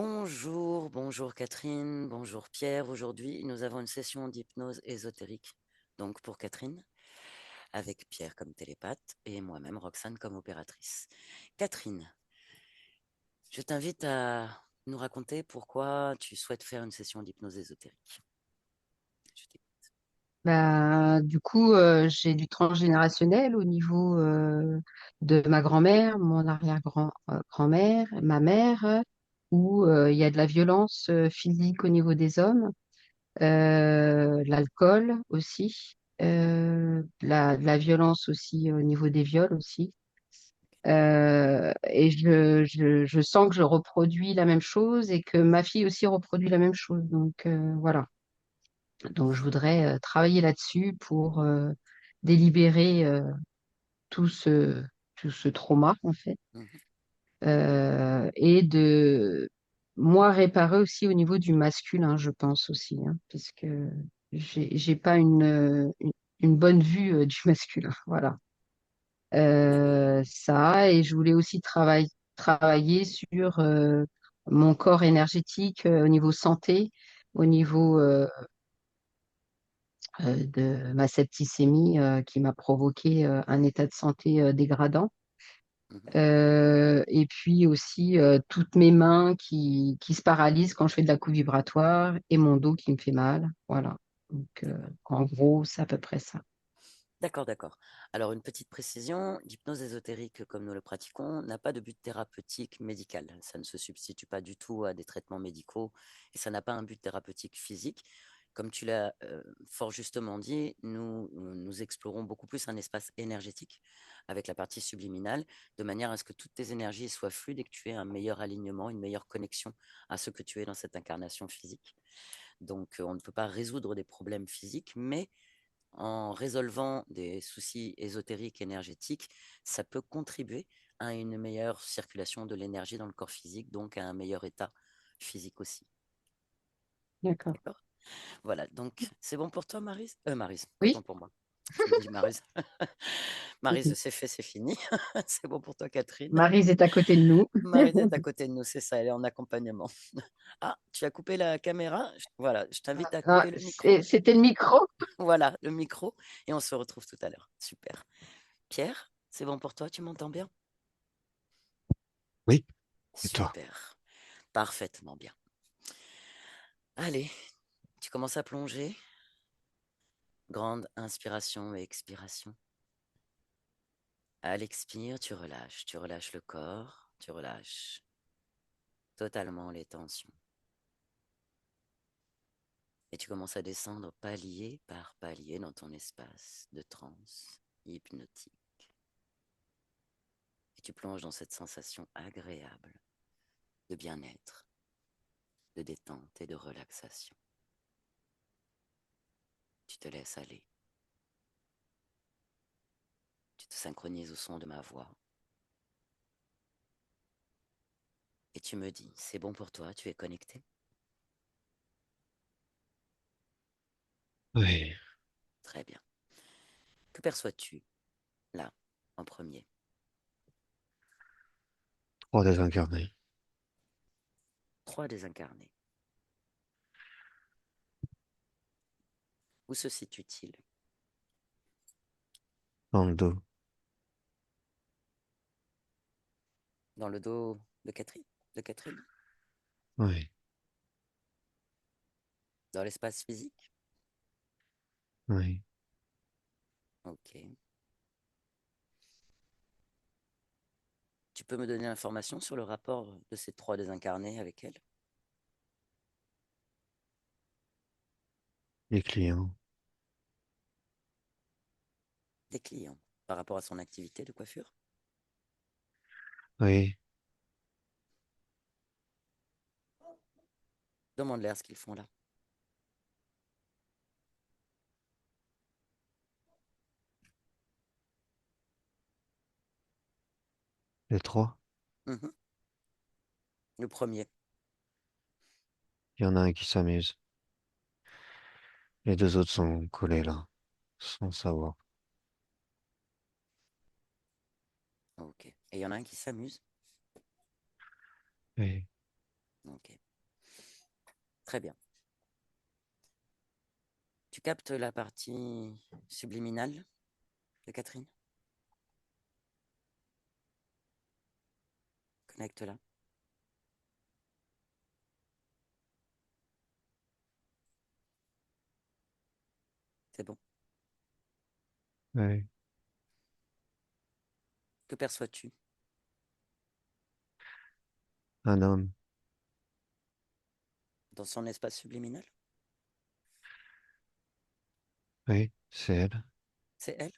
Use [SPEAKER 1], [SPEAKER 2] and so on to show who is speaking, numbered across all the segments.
[SPEAKER 1] Bonjour, bonjour Catherine, bonjour Pierre. Aujourd'hui, nous avons une session d'hypnose ésotérique. Donc pour Catherine, avec Pierre comme télépathe et moi-même, Roxane, comme opératrice. Catherine, je t'invite à nous raconter pourquoi tu souhaites faire une session d'hypnose ésotérique. Je t'écoute.
[SPEAKER 2] Du coup, j'ai du transgénérationnel au niveau de ma grand-mère, mon arrière-grand-mère, ma mère, où il y a de la violence physique au niveau des hommes, l'alcool aussi, de la violence aussi au niveau des viols aussi. Et je sens que je reproduis la même chose et que ma fille aussi reproduit la même chose. Donc voilà. Donc, je voudrais travailler là-dessus pour délibérer tout ce, tout ce trauma, en fait,
[SPEAKER 1] Mhm.
[SPEAKER 2] et de moi réparer aussi au niveau du masculin, je pense aussi, hein, puisque j'ai pas une bonne vue du masculin. Voilà. Ça, et je voulais aussi travailler sur mon corps énergétique au niveau santé, au niveau de ma septicémie qui m'a provoqué un état de santé dégradant.
[SPEAKER 1] Mhm.
[SPEAKER 2] Et puis aussi toutes mes mains qui se paralysent quand je fais de la coupe vibratoire et mon dos qui me fait mal. Voilà. Donc, en gros, c'est à peu près ça.
[SPEAKER 1] D'accord, d'accord. Alors, une petite précision, l'hypnose ésotérique, comme nous le pratiquons, n'a pas de but thérapeutique médical. Ça ne se substitue pas du tout à des traitements médicaux et ça n'a pas un but thérapeutique physique. Comme tu l'as fort justement dit, nous explorons beaucoup plus un espace énergétique avec la partie subliminale, de manière à ce que toutes tes énergies soient fluides et que tu aies un meilleur alignement, une meilleure connexion à ce que tu es dans cette incarnation physique. Donc, on ne peut pas résoudre des problèmes physiques, mais en résolvant des soucis ésotériques, énergétiques, ça peut contribuer à une meilleure circulation de l'énergie dans le corps physique, donc à un meilleur état physique aussi.
[SPEAKER 2] D'accord.
[SPEAKER 1] D'accord. Voilà, donc c'est bon pour toi, Marise? Marise, autant
[SPEAKER 2] Oui?
[SPEAKER 1] pour moi. Je me dis Marise. Marise, c'est fait, c'est fini. C'est bon pour toi, Catherine.
[SPEAKER 2] Maryse est à côté de nous.
[SPEAKER 1] Marise est à côté de nous, c'est ça, elle est en accompagnement. Ah, tu as coupé la caméra? Voilà, je t'invite à
[SPEAKER 2] Ah,
[SPEAKER 1] couper le micro.
[SPEAKER 2] c'était le micro?
[SPEAKER 1] Voilà, le micro, et on se retrouve tout à l'heure. Super. Pierre, c'est bon pour toi, tu m'entends bien?
[SPEAKER 3] Oui, et toi?
[SPEAKER 1] Super, parfaitement bien. Allez, tu commences à plonger. Grande inspiration et expiration. À l'expire, tu relâches le corps, tu relâches totalement les tensions. Et tu commences à descendre palier par palier dans ton espace de transe hypnotique. Et tu plonges dans cette sensation agréable de bien-être, de détente et de relaxation. Tu te laisses aller. Tu te synchronises au son de ma voix. Et tu me dis, c'est bon pour toi, tu es connecté?
[SPEAKER 3] Oui,
[SPEAKER 1] Très bien. Que perçois-tu là, en premier?
[SPEAKER 3] trois désincarnés.
[SPEAKER 1] Trois désincarnés. Où se situe-t-il?
[SPEAKER 3] Dans le dos.
[SPEAKER 1] Dans le dos de Catherine? De Catherine?
[SPEAKER 3] Oui,
[SPEAKER 1] Dans l'espace physique?
[SPEAKER 3] oui.
[SPEAKER 1] Ok. Tu peux me donner l'information sur le rapport de ces trois désincarnés avec elle?
[SPEAKER 3] Les clients.
[SPEAKER 1] Des clients, par rapport à son activité de coiffure?
[SPEAKER 3] Oui,
[SPEAKER 1] Demande-leur ce qu'ils font là.
[SPEAKER 3] les trois.
[SPEAKER 1] Mhm. Le premier.
[SPEAKER 3] Il y en a un qui s'amuse. Les deux autres sont collés là, sans savoir.
[SPEAKER 1] Ok. Et il y en a un qui s'amuse?
[SPEAKER 3] Oui,
[SPEAKER 1] Ok, très bien. Tu captes la partie subliminale de Catherine? Connecte-la. C'est bon.
[SPEAKER 3] Oui.
[SPEAKER 1] Que perçois-tu?
[SPEAKER 3] Un homme.
[SPEAKER 1] Dans son espace subliminal?
[SPEAKER 3] Oui, c'est elle.
[SPEAKER 1] C'est elle?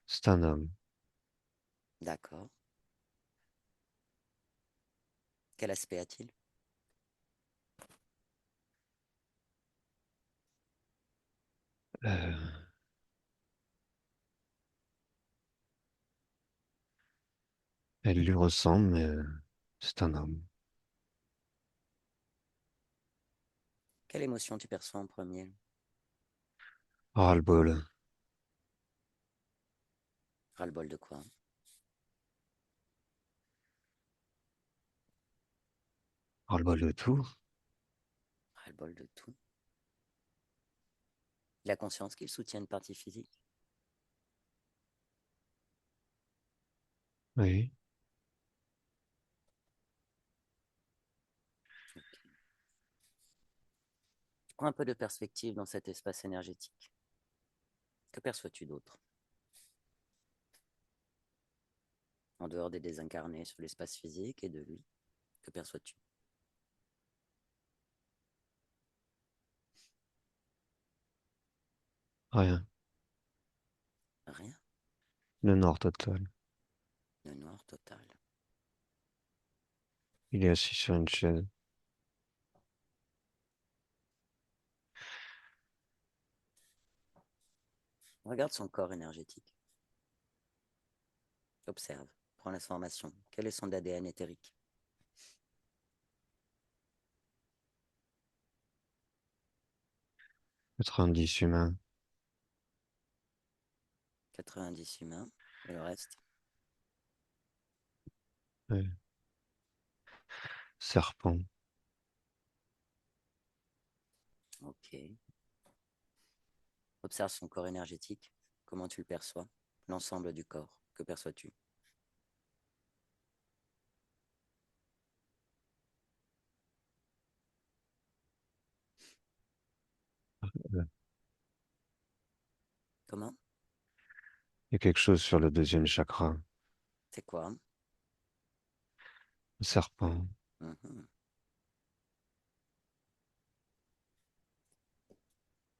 [SPEAKER 3] C'est un homme.
[SPEAKER 1] D'accord. Quel aspect a-t-il?
[SPEAKER 3] Euh, Elle lui ressemble, mais c'est un homme.
[SPEAKER 1] Quelle émotion tu perçois en premier?
[SPEAKER 3] Ras-le-bol.
[SPEAKER 1] Ras-le-bol de quoi?
[SPEAKER 3] Ras-le-bol de tout.
[SPEAKER 1] Ras-le-bol de tout. Il a conscience qu'il soutient une partie physique?
[SPEAKER 3] Oui.
[SPEAKER 1] Ok. Prends un peu de perspective dans cet espace énergétique. Que perçois-tu d'autre? En dehors des désincarnés sur l'espace physique et de lui, que perçois-tu?
[SPEAKER 3] Rien.
[SPEAKER 1] Rien.
[SPEAKER 3] Le noir total.
[SPEAKER 1] Le noir total.
[SPEAKER 3] Il est assis sur une chaise.
[SPEAKER 1] Regarde son corps énergétique. Observe. Prends l'information. Quel est son ADN éthérique?
[SPEAKER 3] 90 humains.
[SPEAKER 1] 90 humains. Et le reste?
[SPEAKER 3] Oui. Serpent.
[SPEAKER 1] Ok. Observe son corps énergétique. Comment tu le perçois? L'ensemble du corps. Que perçois-tu?
[SPEAKER 3] Euh,
[SPEAKER 1] Comment?
[SPEAKER 3] Il y a quelque chose sur le deuxième chakra.
[SPEAKER 1] C'est quoi?
[SPEAKER 3] Le serpent.
[SPEAKER 1] Mhm.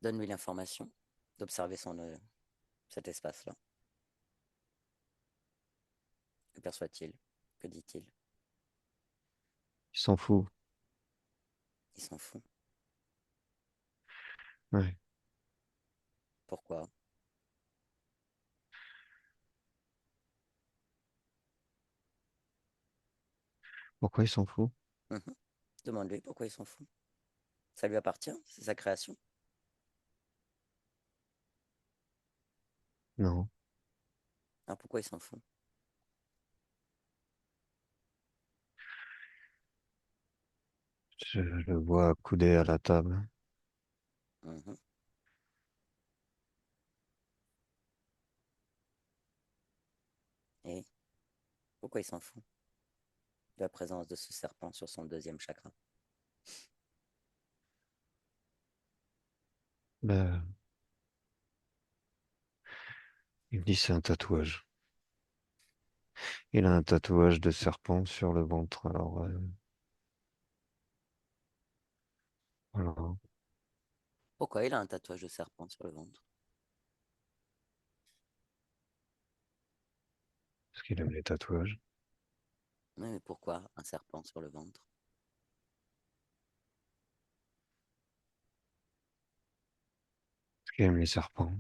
[SPEAKER 1] Donne-lui l'information d'observer cet espace-là. Que perçoit-il? Que dit-il?
[SPEAKER 3] Il s'en fout.
[SPEAKER 1] Il s'en fout.
[SPEAKER 3] Ouais.
[SPEAKER 1] Pourquoi?
[SPEAKER 3] Pourquoi il s'en fout?
[SPEAKER 1] Mhm. Demande-lui pourquoi il s'en fout. Ça lui appartient, c'est sa création.
[SPEAKER 3] Non.
[SPEAKER 1] Alors pourquoi il s'en fout?
[SPEAKER 3] Je le vois accoudé à la table.
[SPEAKER 1] Mhm. Et pourquoi il s'en fout de la présence de ce serpent sur son deuxième chakra?
[SPEAKER 3] Ben, il dit c'est un tatouage. Il a un tatouage de serpent sur le ventre. Alors, voilà.
[SPEAKER 1] Pourquoi il a un tatouage de serpent sur le ventre?
[SPEAKER 3] Parce qu'il aime les tatouages.
[SPEAKER 1] Oui, mais pourquoi un serpent sur le ventre?
[SPEAKER 3] Parce qu'il aime les serpents.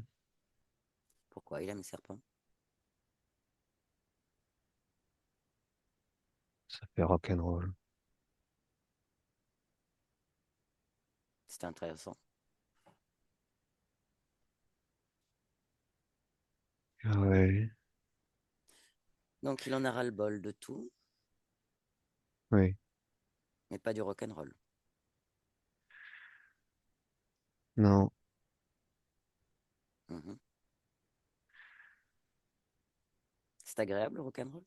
[SPEAKER 1] Pourquoi il aime les serpents?
[SPEAKER 3] Ça fait rock'n'roll.
[SPEAKER 1] C'est intéressant.
[SPEAKER 3] Ah ouais.
[SPEAKER 1] Donc il en a ras-le-bol de tout.
[SPEAKER 3] Oui.
[SPEAKER 1] mais pas du rock'n'roll.
[SPEAKER 3] Non,
[SPEAKER 1] Mhm. C'est agréable le rock'n'roll?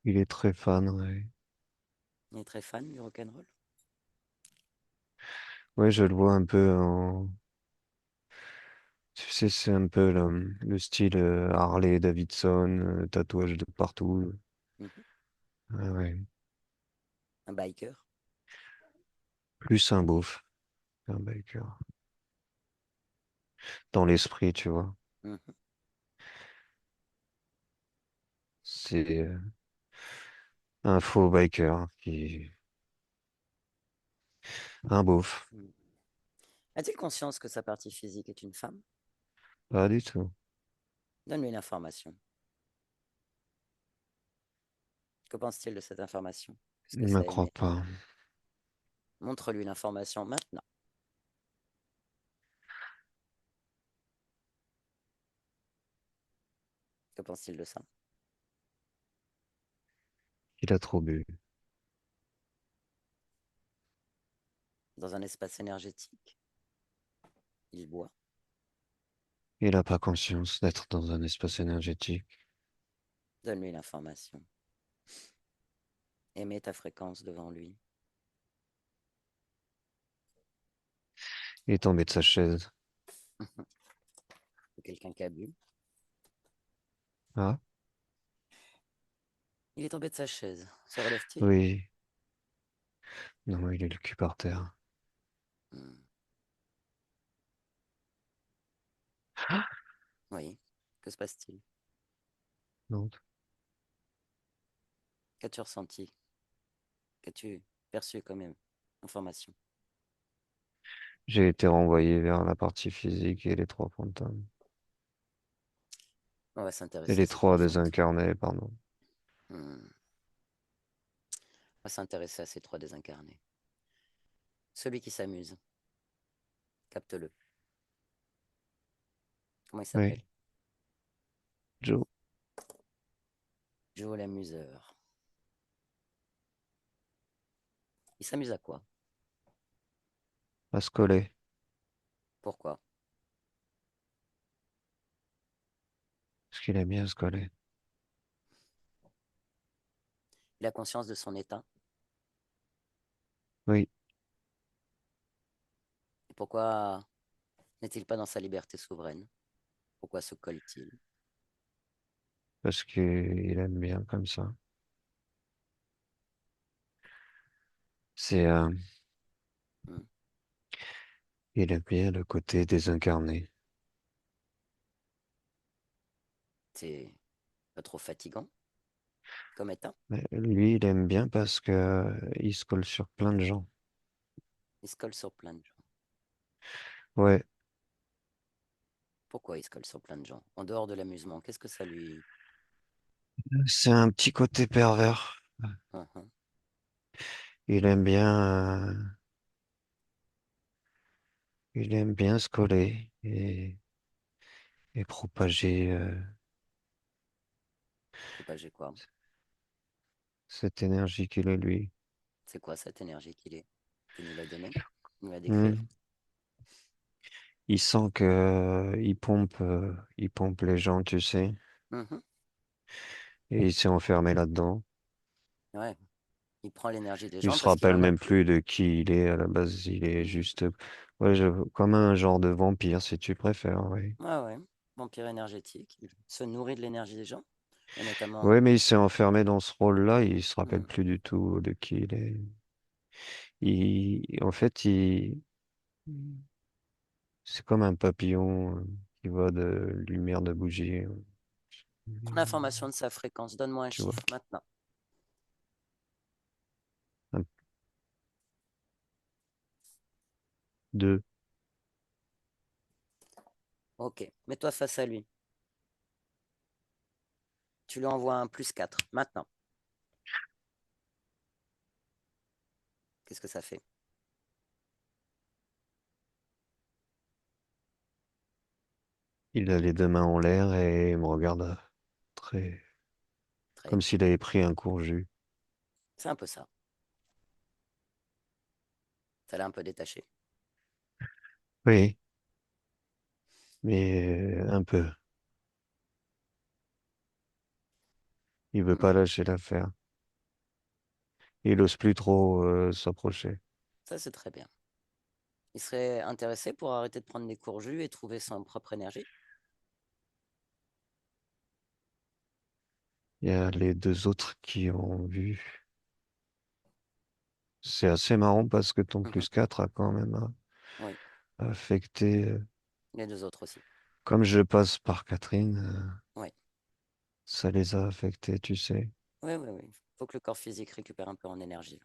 [SPEAKER 3] il est très fan, ouais.
[SPEAKER 1] Il est très fan du rock'n'roll?
[SPEAKER 3] Ouais, je le vois un peu en... Tu sais, c'est un peu le style Harley Davidson, tatouage de partout.
[SPEAKER 1] Mhm.
[SPEAKER 3] Ouais, ouais.
[SPEAKER 1] Un biker?
[SPEAKER 3] Plus un beauf qu'un biker. Dans l'esprit, tu vois.
[SPEAKER 1] Mhm.
[SPEAKER 3] C'est un faux biker qui... Un beauf.
[SPEAKER 1] Mhm. A-t-il conscience que sa partie physique est une femme?
[SPEAKER 3] Pas du tout.
[SPEAKER 1] Donne-lui une information. Que pense-t-il de cette information? Qu'est-ce que
[SPEAKER 3] Ne
[SPEAKER 1] ça
[SPEAKER 3] crois
[SPEAKER 1] émet?
[SPEAKER 3] pas.
[SPEAKER 1] Montre-lui l'information maintenant. Que pense-t-il de ça?
[SPEAKER 3] Il a trop bu.
[SPEAKER 1] Dans un espace énergétique, il boit.
[SPEAKER 3] Il n'a pas conscience d'être dans un espace énergétique.
[SPEAKER 1] Donne-lui l'information. Émets ta fréquence devant lui.
[SPEAKER 3] Il est tombé de sa chaise.
[SPEAKER 1] Quelqu'un qui a bu.
[SPEAKER 3] Ah,
[SPEAKER 1] Il est tombé de sa chaise. Se relève-t-il?
[SPEAKER 3] oui. Non, il est le cul par terre.
[SPEAKER 1] Hmm. Oui. Que se passe-t-il?
[SPEAKER 3] Non.
[SPEAKER 1] Qu'as-tu ressenti? Qu'as-tu perçu comme information?
[SPEAKER 3] J'ai été renvoyé vers la partie physique et les trois fantômes.
[SPEAKER 1] On va
[SPEAKER 3] Et
[SPEAKER 1] s'intéresser à
[SPEAKER 3] les
[SPEAKER 1] ces trois
[SPEAKER 3] trois
[SPEAKER 1] fantômes.
[SPEAKER 3] désincarnés, pardon.
[SPEAKER 1] Hmm. On va s'intéresser à ces trois désincarnés. Celui qui s'amuse, capte-le. Comment il s'appelle?
[SPEAKER 3] Oui, Joe,
[SPEAKER 1] Joe l'amuseur. Il s'amuse à quoi?
[SPEAKER 3] à se coller.
[SPEAKER 1] Pourquoi?
[SPEAKER 3] Parce qu'il aime bien se coller.
[SPEAKER 1] Il a conscience de son état.
[SPEAKER 3] Oui,
[SPEAKER 1] Et pourquoi n'est-il pas dans sa liberté souveraine? Pourquoi se colle-t-il?
[SPEAKER 3] parce qu'il aime bien comme ça. C'est,
[SPEAKER 1] Hmm.
[SPEAKER 3] il aime bien le côté désincarné.
[SPEAKER 1] C'est pas trop fatigant comme état?
[SPEAKER 3] Mais lui, il aime bien parce que il se colle sur plein de gens.
[SPEAKER 1] Il se colle sur plein de gens.
[SPEAKER 3] Ouais,
[SPEAKER 1] Pourquoi il se colle sur plein de gens? En dehors de l'amusement, qu'est-ce que ça lui...
[SPEAKER 3] c'est un petit côté pervers.
[SPEAKER 1] Hein, hein.
[SPEAKER 3] Il aime bien, il aime bien se coller et propager
[SPEAKER 1] Propager quoi?
[SPEAKER 3] cette énergie qu'il est lui.
[SPEAKER 1] C'est quoi cette énergie qu'il est? Tu nous l'as donné? Tu nous l'as décrire?
[SPEAKER 3] Hmm. Il sent que il pompe les gens, tu sais,
[SPEAKER 1] Mhm.
[SPEAKER 3] et il s'est enfermé là-dedans.
[SPEAKER 1] Ouais, il prend l'énergie des
[SPEAKER 3] Il
[SPEAKER 1] gens
[SPEAKER 3] se
[SPEAKER 1] parce qu'il
[SPEAKER 3] rappelle
[SPEAKER 1] en a
[SPEAKER 3] même
[SPEAKER 1] plus.
[SPEAKER 3] plus de qui il est à la base. Il est
[SPEAKER 1] Mhm.
[SPEAKER 3] juste, ouais, comme un genre de vampire, si tu préfères, oui.
[SPEAKER 1] Ouais, ouais, vampire énergétique. Il se nourrit de l'énergie des gens, et notamment...
[SPEAKER 3] Ouais, mais il s'est enfermé dans ce rôle-là. Il se rappelle
[SPEAKER 1] Hmm.
[SPEAKER 3] plus du tout de qui il est. En fait, c'est comme un papillon qui va de lumière de bougie.
[SPEAKER 1] Prends l'information de sa fréquence. Donne-moi un
[SPEAKER 3] Tu vois,
[SPEAKER 1] chiffre maintenant.
[SPEAKER 3] un, deux.
[SPEAKER 1] Ok, mets-toi face à lui. Tu lui envoies un +4 maintenant. Qu'est-ce que ça fait?
[SPEAKER 3] Il a les deux mains en l'air et il me regarde très, comme
[SPEAKER 1] Très.
[SPEAKER 3] s'il avait pris un court jus.
[SPEAKER 1] C'est un peu ça. Ça l'a un peu détaché.
[SPEAKER 3] Oui, mais un peu. Il veut
[SPEAKER 1] Hmm.
[SPEAKER 3] pas lâcher l'affaire. Il ose plus trop s'approcher.
[SPEAKER 1] Ça, c'est très bien. Il serait intéressé pour arrêter de prendre des courts jus et trouver son propre énergie.
[SPEAKER 3] Il y a les deux autres qui ont vu. C'est assez marrant parce que ton
[SPEAKER 1] Mhm.
[SPEAKER 3] +4 a quand même
[SPEAKER 1] Oui,
[SPEAKER 3] affecté.
[SPEAKER 1] les deux autres aussi.
[SPEAKER 3] Comme je passe par Catherine,
[SPEAKER 1] Oui,
[SPEAKER 3] ça les a affectés, tu sais.
[SPEAKER 1] oui, oui, oui. Il faut que le corps physique récupère un peu en énergie.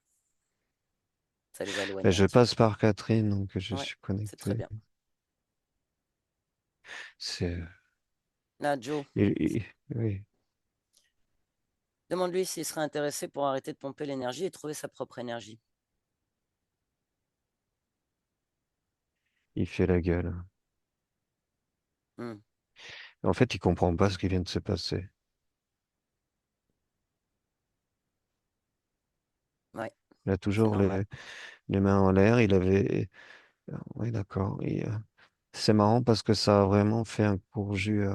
[SPEAKER 1] Ça les a
[SPEAKER 3] Mais
[SPEAKER 1] éloignés un
[SPEAKER 3] je
[SPEAKER 1] petit
[SPEAKER 3] passe
[SPEAKER 1] peu.
[SPEAKER 3] par Catherine, donc je
[SPEAKER 1] Oui,
[SPEAKER 3] suis
[SPEAKER 1] c'est très
[SPEAKER 3] connecté.
[SPEAKER 1] bien.
[SPEAKER 3] C'est,
[SPEAKER 1] Là, Joe,
[SPEAKER 3] oui,
[SPEAKER 1] demande-lui s'il serait intéressé pour arrêter de pomper l'énergie et trouver sa propre énergie.
[SPEAKER 3] il fait la gueule.
[SPEAKER 1] Hmm.
[SPEAKER 3] En fait, il comprend pas ce qui vient de se passer.
[SPEAKER 1] Ouais,
[SPEAKER 3] Il a
[SPEAKER 1] c'est
[SPEAKER 3] toujours
[SPEAKER 1] normal.
[SPEAKER 3] les mains en l'air. Il avait, oui, d'accord. C'est marrant parce que ça a vraiment fait un court jus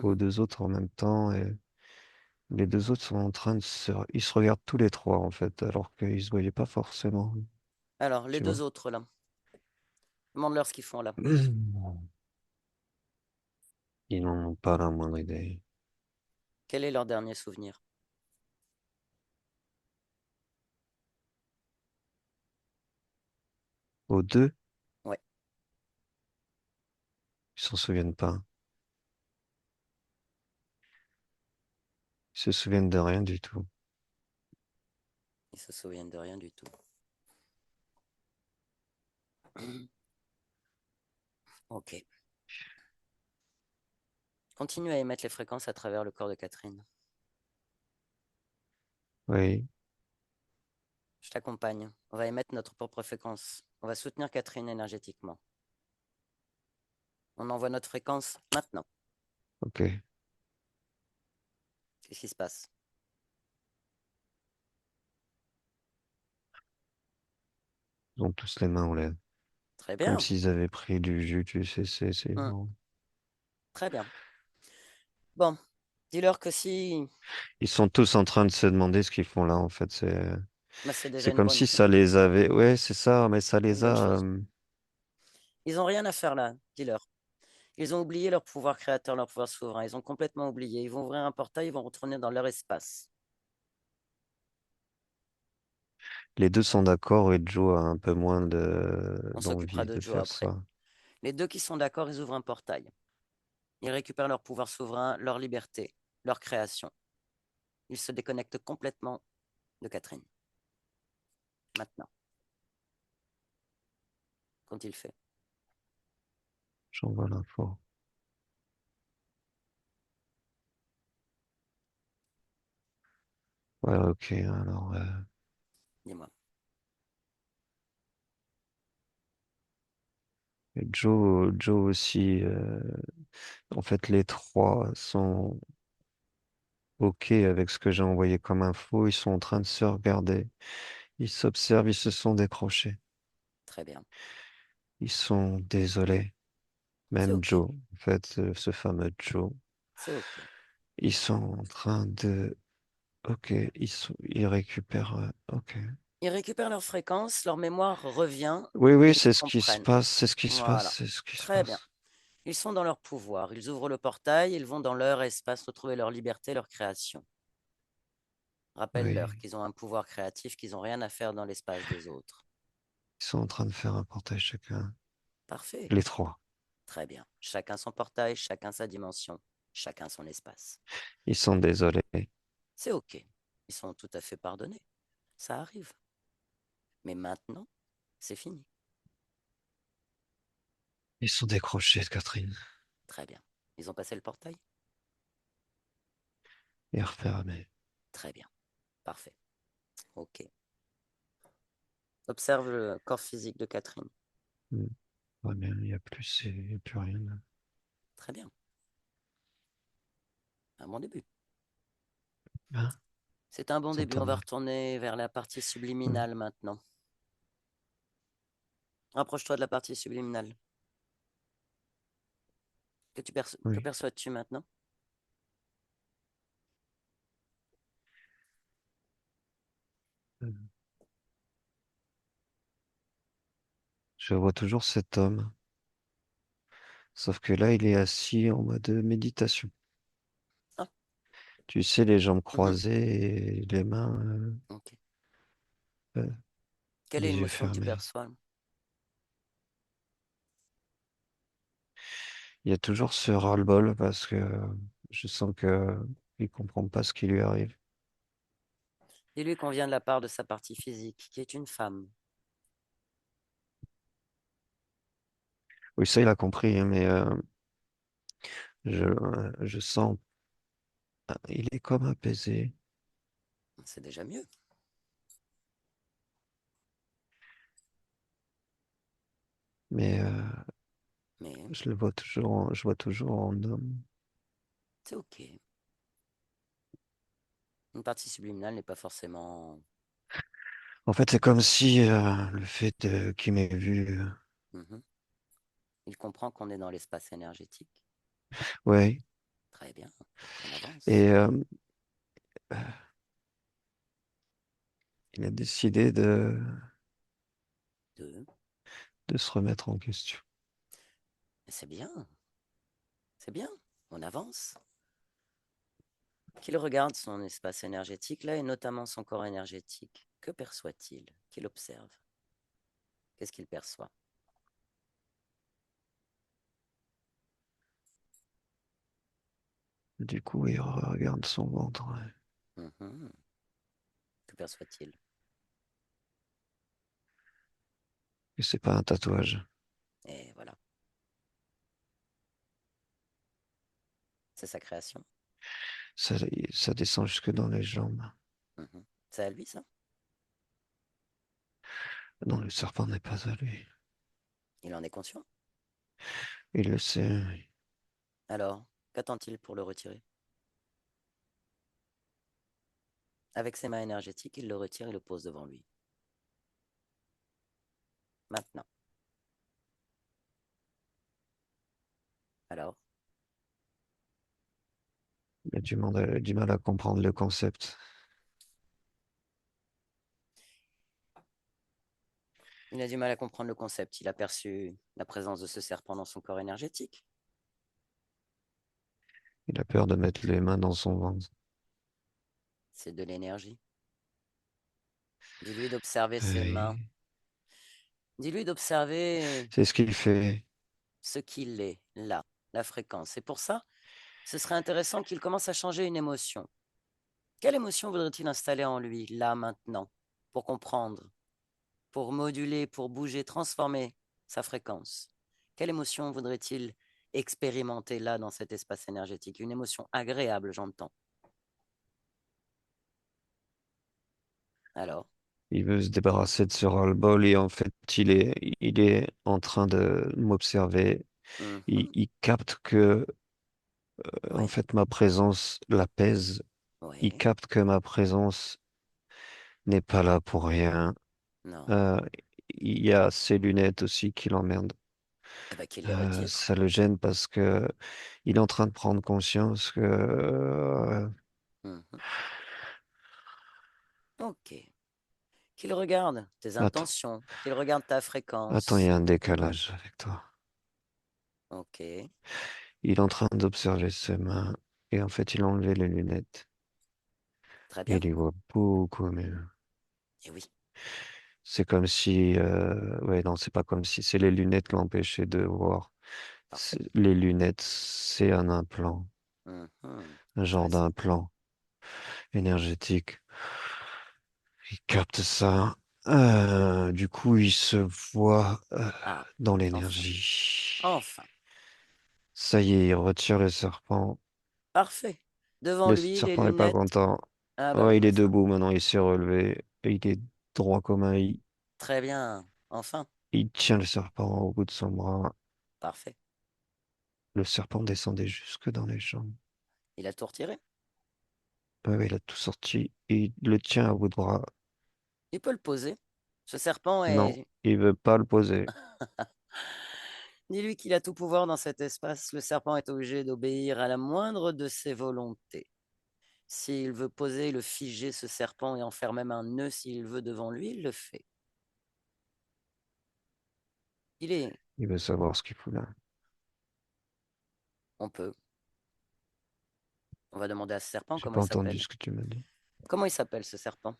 [SPEAKER 3] aux
[SPEAKER 1] Mhm.
[SPEAKER 3] deux autres en même temps. Et les deux autres sont en train ils se regardent tous les trois, en fait, alors qu'ils se voyaient pas forcément,
[SPEAKER 1] Alors, les
[SPEAKER 3] tu
[SPEAKER 1] deux
[SPEAKER 3] vois.
[SPEAKER 1] autres, là, demande-leur ce qu'ils font là.
[SPEAKER 3] Ils n'en ont pas la moindre idée.
[SPEAKER 1] Quel est leur dernier souvenir?
[SPEAKER 3] Aux deux,
[SPEAKER 1] Ouais,
[SPEAKER 3] ils s'en souviennent pas. Ils se souviennent de rien du tout.
[SPEAKER 1] ils se souviennent de rien du tout. Ok. Continue à émettre les fréquences à travers le corps de Catherine.
[SPEAKER 3] Oui,
[SPEAKER 1] Je t'accompagne. On va émettre notre propre fréquence. On va soutenir Catherine énergétiquement. On envoie notre fréquence maintenant.
[SPEAKER 3] ok.
[SPEAKER 1] Qu'est-ce qui se passe?
[SPEAKER 3] Ils ont tous les mains en l'air.
[SPEAKER 1] Très
[SPEAKER 3] Comme
[SPEAKER 1] bien.
[SPEAKER 3] s'ils avaient pris du jus, tu sais, c'est
[SPEAKER 1] Hmm,
[SPEAKER 3] marrant.
[SPEAKER 1] très bien. Bon, dis-leur que si,
[SPEAKER 3] Ils sont tous en train de se demander ce qu'ils font là, en fait.
[SPEAKER 1] bah, c'est déjà
[SPEAKER 3] C'est
[SPEAKER 1] une
[SPEAKER 3] comme
[SPEAKER 1] bonne
[SPEAKER 3] si
[SPEAKER 1] chose.
[SPEAKER 3] ça les avait. Ouais, c'est ça, mais ça
[SPEAKER 1] C'est une
[SPEAKER 3] les
[SPEAKER 1] bonne
[SPEAKER 3] a.
[SPEAKER 1] chose. Ils n'ont rien à faire là, dis-leur. Ils ont oublié leur pouvoir créateur, leur pouvoir souverain. Ils ont complètement oublié. Ils vont ouvrir un portail, ils vont retourner dans leur espace.
[SPEAKER 3] Les deux sont d'accord et Joe a un peu moins
[SPEAKER 1] On s'occupera
[SPEAKER 3] d'envie
[SPEAKER 1] de
[SPEAKER 3] de
[SPEAKER 1] Joe
[SPEAKER 3] faire
[SPEAKER 1] après.
[SPEAKER 3] ça.
[SPEAKER 1] Les deux qui sont d'accord, ils ouvrent un portail. Ils récupèrent leur pouvoir souverain, leur liberté, leur création. Ils se déconnectent complètement de Catherine. Maintenant, quand il fait.
[SPEAKER 3] J'envoie l'info. Ouais, ok, alors.
[SPEAKER 1] Dis-moi.
[SPEAKER 3] Et Joe aussi. En fait, les trois sont ok avec ce que j'ai envoyé comme info. Ils sont en train de se regarder. Ils s'observent, ils se sont décrochés.
[SPEAKER 1] Très bien.
[SPEAKER 3] Ils sont désolés.
[SPEAKER 1] C'est
[SPEAKER 3] Même
[SPEAKER 1] OK.
[SPEAKER 3] Joe, en fait, ce fameux Joe.
[SPEAKER 1] C'est OK.
[SPEAKER 3] Ils sont en train de... Ok, ils récupèrent... ok.
[SPEAKER 1] Ils récupèrent leur fréquence, leur mémoire revient
[SPEAKER 3] Oui,
[SPEAKER 1] et
[SPEAKER 3] oui,
[SPEAKER 1] ils
[SPEAKER 3] c'est ce qui se
[SPEAKER 1] comprennent.
[SPEAKER 3] passe, c'est ce qui se passe,
[SPEAKER 1] Voilà.
[SPEAKER 3] c'est ce qui se
[SPEAKER 1] Très bien.
[SPEAKER 3] passe.
[SPEAKER 1] Ils sont dans leur pouvoir. Ils ouvrent le portail, ils vont dans leur espace retrouver leur liberté, leur création. Rappelle-leur
[SPEAKER 3] Oui,
[SPEAKER 1] qu'ils ont un pouvoir créatif, qu'ils n'ont rien à faire dans l'espace des autres.
[SPEAKER 3] ils sont en train de faire un portage chacun.
[SPEAKER 1] Parfait.
[SPEAKER 3] Les trois.
[SPEAKER 1] Très bien. Chacun son portail, chacun sa dimension, chacun son espace.
[SPEAKER 3] Ils sont désolés.
[SPEAKER 1] C'est OK. Ils sont tout à fait pardonnés. Ça arrive. Mais maintenant, c'est fini.
[SPEAKER 3] Ils sont décrochés de Catherine.
[SPEAKER 1] Très bien. Ils ont passé le portail?
[SPEAKER 3] Et refermés.
[SPEAKER 1] Très bien. Parfait. OK. Observe le corps physique de Catherine.
[SPEAKER 3] Hmm. Ouais, mais il y a plus rien là.
[SPEAKER 1] Très bien. Un bon début.
[SPEAKER 3] Hein?
[SPEAKER 1] C'est un bon début.
[SPEAKER 3] T'entends
[SPEAKER 1] On va
[SPEAKER 3] mal.
[SPEAKER 1] retourner vers la partie
[SPEAKER 3] Ouais.
[SPEAKER 1] subliminale maintenant. Rapproche-toi de la partie subliminale. Que
[SPEAKER 3] Oui.
[SPEAKER 1] perçois-tu maintenant?
[SPEAKER 3] Euh, Je vois toujours cet homme, sauf que là, il est assis en mode méditation.
[SPEAKER 1] Ah,
[SPEAKER 3] Tu sais, les jambes
[SPEAKER 1] mhm,
[SPEAKER 3] croisées et les mains,
[SPEAKER 1] ok.
[SPEAKER 3] euh,
[SPEAKER 1] Quelle est
[SPEAKER 3] les yeux
[SPEAKER 1] l'émotion que tu
[SPEAKER 3] fermés.
[SPEAKER 1] perçois?
[SPEAKER 3] Il y a toujours ce ras-le-bol parce que je sens que il comprend pas ce qui lui arrive.
[SPEAKER 1] Dis-lui qu'on vient de la part de sa partie physique, qui est une femme.
[SPEAKER 3] Oui, ça, il a compris, hein, mais je sens, il est comme apaisé,
[SPEAKER 1] C'est déjà mieux,
[SPEAKER 3] mais
[SPEAKER 1] mais
[SPEAKER 3] je vois toujours en homme.
[SPEAKER 1] c'est ok. Une partie subliminale n'est pas forcément...
[SPEAKER 3] En fait, c'est comme si le fait qu'il m'ait vu,
[SPEAKER 1] Mhm. Il comprend qu'on est dans l'espace énergétique.
[SPEAKER 3] ouais,
[SPEAKER 1] Très bien, on avance.
[SPEAKER 3] et il a décidé
[SPEAKER 1] Deux.
[SPEAKER 3] de se remettre en question.
[SPEAKER 1] C'est bien, c'est bien, on avance. Qu'il regarde son espace énergétique là et notamment son corps énergétique. Que perçoit-il? Qu'il observe? Qu'est-ce qu'il perçoit?
[SPEAKER 3] Du coup, il regarde son ventre, ouais.
[SPEAKER 1] Mhm. Que perçoit-il?
[SPEAKER 3] Et c'est pas un tatouage.
[SPEAKER 1] Et voilà, c'est sa création.
[SPEAKER 3] Ça, ça descend jusque dans les jambes.
[SPEAKER 1] Mhm. C'est à lui ça?
[SPEAKER 3] Non, le serpent n'est pas à lui.
[SPEAKER 1] Il en est conscient?
[SPEAKER 3] Il le sait.
[SPEAKER 1] Alors, qu'attend-il pour le retirer? Avec ses mains énergétiques, il le retire et le pose devant lui. Maintenant. Alors,
[SPEAKER 3] Il a du mal à comprendre le concept.
[SPEAKER 1] il a du mal à comprendre le concept. Il a perçu la présence de ce serpent dans son corps énergétique.
[SPEAKER 3] Il a peur de mettre les mains dans son ventre.
[SPEAKER 1] C'est de l'énergie. Dis-lui d'observer ses mains.
[SPEAKER 3] Et
[SPEAKER 1] Dis-lui d'observer
[SPEAKER 3] c'est ce qu'il fait.
[SPEAKER 1] ce qu'il est là, la fréquence. Et pour ça, ce serait intéressant qu'il commence à changer une émotion. Quelle émotion voudrait-il installer en lui, là, maintenant, pour comprendre, pour moduler, pour bouger, transformer sa fréquence? Quelle émotion voudrait-il expérimenter là, dans cet espace énergétique? Une émotion agréable, j'entends. Alors,
[SPEAKER 3] Il veut se débarrasser de ce ras-le-bol et en fait, il est en train de m'observer.
[SPEAKER 1] mhm,
[SPEAKER 3] Il capte que, en
[SPEAKER 1] oui,
[SPEAKER 3] fait, ma présence l'apaise. Il
[SPEAKER 1] oui,
[SPEAKER 3] capte que ma présence n'est pas là pour rien.
[SPEAKER 1] non.
[SPEAKER 3] Euh, il y a ses lunettes aussi qui l'emmerdent.
[SPEAKER 1] Eh bien, qu'il les retire.
[SPEAKER 3] Ça le gêne parce que il est en train de prendre conscience que,
[SPEAKER 1] Mhm, ok. Qu'il regarde tes
[SPEAKER 3] attends,
[SPEAKER 1] intentions, qu'il regarde ta
[SPEAKER 3] attends, il y
[SPEAKER 1] fréquence.
[SPEAKER 3] a un décalage avec toi.
[SPEAKER 1] Ok,
[SPEAKER 3] Il est en train d'observer ses mains et en fait, il a enlevé les lunettes
[SPEAKER 1] très
[SPEAKER 3] et
[SPEAKER 1] bien.
[SPEAKER 3] il y voit beaucoup mieux.
[SPEAKER 1] Et oui,
[SPEAKER 3] C'est comme si, ouais, non, c'est pas comme si, c'est les lunettes qui l'empêchaient de voir.
[SPEAKER 1] parfait.
[SPEAKER 3] Les lunettes, c'est un implant,
[SPEAKER 1] Mhm,
[SPEAKER 3] un genre
[SPEAKER 1] intéressant.
[SPEAKER 3] d'implant énergétique. Il capte ça. Du coup, il se voit
[SPEAKER 1] Ah,
[SPEAKER 3] dans
[SPEAKER 1] enfin,
[SPEAKER 3] l'énergie.
[SPEAKER 1] enfin.
[SPEAKER 3] Ça y est, il retire le serpent.
[SPEAKER 1] Parfait. Devant
[SPEAKER 3] Le
[SPEAKER 1] lui, les
[SPEAKER 3] serpent n'est pas
[SPEAKER 1] lunettes.
[SPEAKER 3] content.
[SPEAKER 1] Ah bah
[SPEAKER 3] Oh,
[SPEAKER 1] oui,
[SPEAKER 3] il est
[SPEAKER 1] enfin.
[SPEAKER 3] debout maintenant, il s'est relevé. Et il est droit comme un i.
[SPEAKER 1] Très bien. Enfin.
[SPEAKER 3] Il tient le serpent au bout de son bras.
[SPEAKER 1] Parfait.
[SPEAKER 3] Le serpent descendait jusque dans les jambes.
[SPEAKER 1] Il a tout retiré.
[SPEAKER 3] Ouais, ouais, il a tout sorti. Il le tient à bout de bras.
[SPEAKER 1] Il peut le poser. Ce serpent
[SPEAKER 3] Non,
[SPEAKER 1] est...
[SPEAKER 3] il veut pas le poser.
[SPEAKER 1] Dis-lui qu'il a tout pouvoir dans cet espace. Le serpent est obligé d'obéir à la moindre de ses volontés. S'il veut poser, le figer, ce serpent, et en faire même un nœud s'il veut devant lui, il le fait. Il est...
[SPEAKER 3] Il veut savoir ce qu'il fout là.
[SPEAKER 1] On peut. On va demander à ce serpent
[SPEAKER 3] J'ai
[SPEAKER 1] comment
[SPEAKER 3] pas
[SPEAKER 1] il
[SPEAKER 3] entendu
[SPEAKER 1] s'appelle.
[SPEAKER 3] ce que tu m'as dit.
[SPEAKER 1] Comment il s'appelle, ce serpent?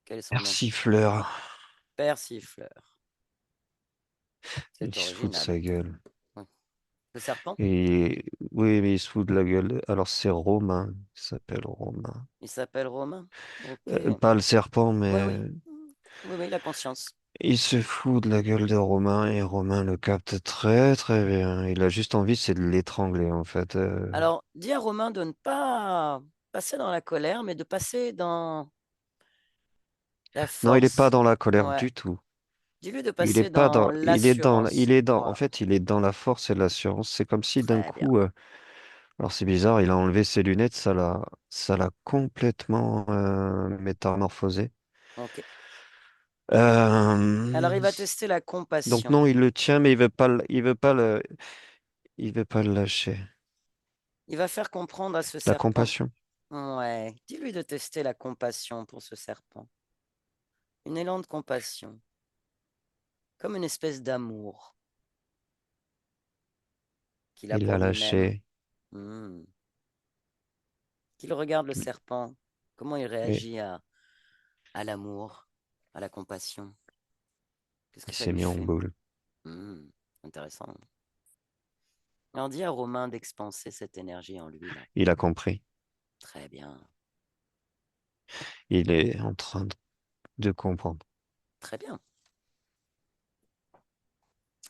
[SPEAKER 1] Quel est son nom?
[SPEAKER 3] Persifleur.
[SPEAKER 1] Persifleur.
[SPEAKER 3] Il
[SPEAKER 1] C'est
[SPEAKER 3] se fout de
[SPEAKER 1] original.
[SPEAKER 3] sa gueule.
[SPEAKER 1] Oui. Le serpent?
[SPEAKER 3] Et oui, mais il se fout de la gueule. Alors c'est Romain. Il s'appelle Romain.
[SPEAKER 1] Il s'appelle Romain. Ok. Oui,
[SPEAKER 3] Pas le serpent,
[SPEAKER 1] oui.
[SPEAKER 3] mais
[SPEAKER 1] Oui, oui, il a conscience.
[SPEAKER 3] il se fout de la gueule de Romain et Romain le capte très très bien. Il a juste envie, c'est de l'étrangler en fait.
[SPEAKER 1] Alors, dis à Romain de ne pas passer dans la colère, mais de passer dans la
[SPEAKER 3] Non, il est pas
[SPEAKER 1] force.
[SPEAKER 3] dans la colère
[SPEAKER 1] Ouais.
[SPEAKER 3] du tout.
[SPEAKER 1] Dis-lui de
[SPEAKER 3] Il est
[SPEAKER 1] passer
[SPEAKER 3] pas
[SPEAKER 1] dans
[SPEAKER 3] dans,
[SPEAKER 1] l'assurance.
[SPEAKER 3] en
[SPEAKER 1] Voilà.
[SPEAKER 3] fait, il est dans la force et l'assurance. C'est comme si d'un
[SPEAKER 1] Très bien.
[SPEAKER 3] coup, alors c'est bizarre, il a enlevé ses lunettes, ça l'a complètement métamorphosé.
[SPEAKER 1] Ok. Alors,
[SPEAKER 3] Euh,
[SPEAKER 1] il va tester la
[SPEAKER 3] donc
[SPEAKER 1] compassion.
[SPEAKER 3] non, il le tient, mais il veut pas le lâcher.
[SPEAKER 1] Il va faire comprendre à ce
[SPEAKER 3] La
[SPEAKER 1] serpent.
[SPEAKER 3] compassion,
[SPEAKER 1] Ouais. Dis-lui de tester la compassion pour ce serpent. Une élan de compassion. Comme une espèce d'amour qu'il a
[SPEAKER 3] il
[SPEAKER 1] pour
[SPEAKER 3] l'a
[SPEAKER 1] lui-même.
[SPEAKER 3] lâché.
[SPEAKER 1] Hmm. Qu'il regarde le serpent. Comment il
[SPEAKER 3] Et
[SPEAKER 1] réagit à l'amour, à la compassion. Qu'est-ce
[SPEAKER 3] il
[SPEAKER 1] que ça
[SPEAKER 3] s'est
[SPEAKER 1] lui
[SPEAKER 3] mis en
[SPEAKER 1] fait?
[SPEAKER 3] boule.
[SPEAKER 1] Hmm. Intéressant. Alors dis à Romain d'expanser cette énergie en lui, là.
[SPEAKER 3] Il a compris.
[SPEAKER 1] Très bien.
[SPEAKER 3] Il est en train de comprendre.
[SPEAKER 1] Très bien.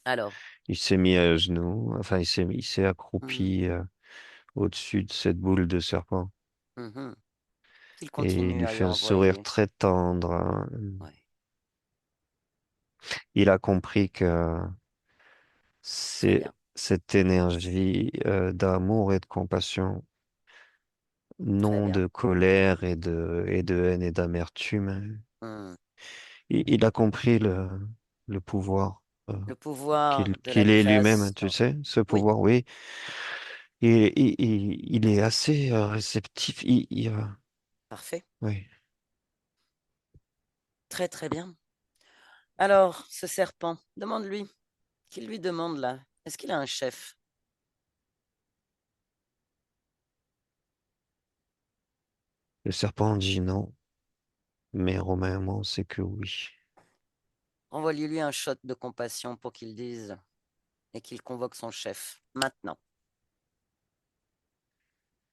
[SPEAKER 1] Alors,
[SPEAKER 3] Il s'est mis à genoux, enfin il s'est
[SPEAKER 1] hmm,
[SPEAKER 3] accroupi au-dessus de cette boule de serpent
[SPEAKER 1] mhm. Qu'il
[SPEAKER 3] et il
[SPEAKER 1] continue
[SPEAKER 3] lui
[SPEAKER 1] à lui
[SPEAKER 3] fait un sourire
[SPEAKER 1] envoyer.
[SPEAKER 3] très tendre, hein.
[SPEAKER 1] Ouais.
[SPEAKER 3] Il a compris que
[SPEAKER 1] Très
[SPEAKER 3] c'est
[SPEAKER 1] bien.
[SPEAKER 3] cette énergie d'amour et de compassion,
[SPEAKER 1] Très
[SPEAKER 3] non
[SPEAKER 1] bien.
[SPEAKER 3] de colère et de haine et d'amertume.
[SPEAKER 1] Hmm.
[SPEAKER 3] Il a compris le pouvoir
[SPEAKER 1] Le pouvoir de la
[SPEAKER 3] qu'il est lui-même, tu
[SPEAKER 1] création.
[SPEAKER 3] sais, ce
[SPEAKER 1] Oui,
[SPEAKER 3] pouvoir, oui. Il est assez réceptif.
[SPEAKER 1] parfait.
[SPEAKER 3] Oui.
[SPEAKER 1] Très, très bien. Alors, ce serpent, demande-lui. Qu'il lui demande là? Est-ce qu'il a un chef?
[SPEAKER 3] Le serpent dit non, mais Romain et moi, on sait que oui.
[SPEAKER 1] Envoie-lui un shot de compassion pour qu'il dise et qu'il convoque son chef. Maintenant.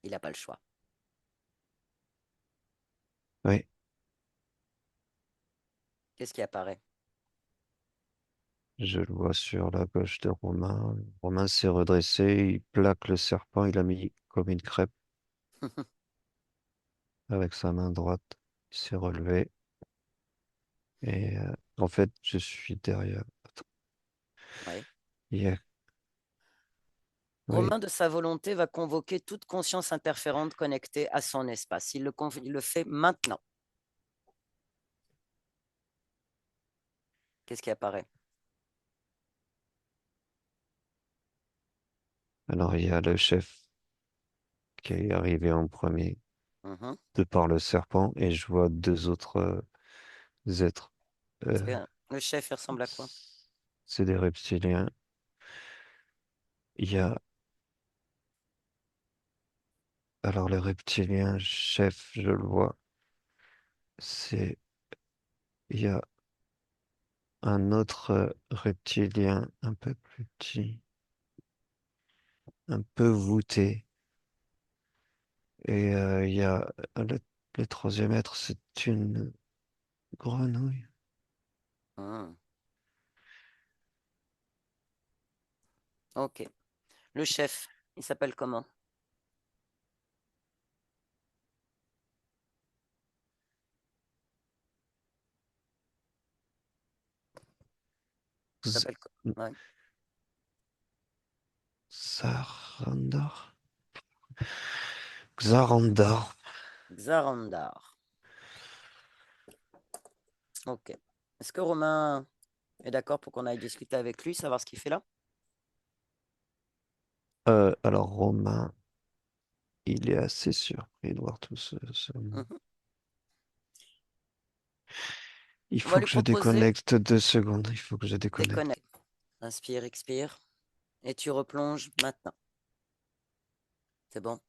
[SPEAKER 1] Il n'a pas le choix.
[SPEAKER 3] Oui,
[SPEAKER 1] Qu'est-ce qui apparaît?
[SPEAKER 3] je le vois sur la gauche de Romain. Romain s'est redressé, il plaque le serpent, il a mis comme une crêpe avec sa main droite. Il s'est relevé et en fait, je suis derrière. Attends,
[SPEAKER 1] Oui.
[SPEAKER 3] il y a- oui,
[SPEAKER 1] Romain, de sa volonté, va convoquer toute conscience interférente connectée à son espace. Il le fait maintenant. Qu'est-ce qui apparaît?
[SPEAKER 3] alors il y a le chef qui est arrivé en premier
[SPEAKER 1] Mhm.
[SPEAKER 3] de par le serpent et je vois deux autres êtres. Euh,
[SPEAKER 1] Le chef, il ressemble à quoi?
[SPEAKER 3] c'est des reptiliens. Il y a alors le reptilien chef, je le vois. C'est il y a un autre reptilien un peu plus petit, un peu voûté. Et il y a le troisième être, c'est une grenouille.
[SPEAKER 1] Hmm. Ok. Le chef, il s'appelle comment? Il
[SPEAKER 3] Z-
[SPEAKER 1] s'appelle... Ouais.
[SPEAKER 3] Xarandar. Xarandar.
[SPEAKER 1] Xarandar. Ok. Est-ce que Romain est d'accord pour qu'on aille discuter avec lui, savoir ce qu'il fait là?
[SPEAKER 3] Alors, Romain, il est assez surpris de voir tout ce...
[SPEAKER 1] Mhm.
[SPEAKER 3] Il
[SPEAKER 1] On va
[SPEAKER 3] faut
[SPEAKER 1] lui
[SPEAKER 3] que je
[SPEAKER 1] proposer
[SPEAKER 3] déconnecte 2 secondes. Il faut que je déconnecte.
[SPEAKER 1] déconnecte. Inspire, expire. Et tu replonges maintenant. C'est bon?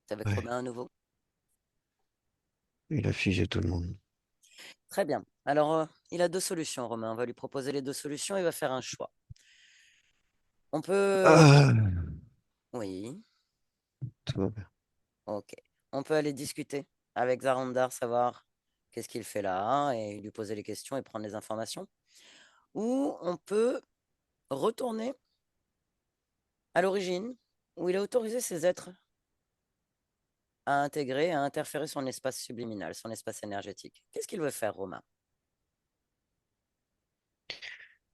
[SPEAKER 1] C'est avec
[SPEAKER 3] Ouais,
[SPEAKER 1] Romain à nouveau?
[SPEAKER 3] il a figé tout le monde.
[SPEAKER 1] Très bien. Alors, il a deux solutions, Romain. On va lui proposer les deux solutions. Il va faire un choix. On peut...
[SPEAKER 3] Ah,
[SPEAKER 1] Oui,
[SPEAKER 3] tout va bien.
[SPEAKER 1] ok. On peut aller discuter avec Zarandar, savoir qu'est-ce qu'il fait là, hein, et lui poser les questions et prendre les informations. Ou on peut retourner à l'origine, où il a autorisé ses êtres à intégrer, à interférer son espace subliminal, son espace énergétique. Qu'est-ce qu'il veut faire, Romain?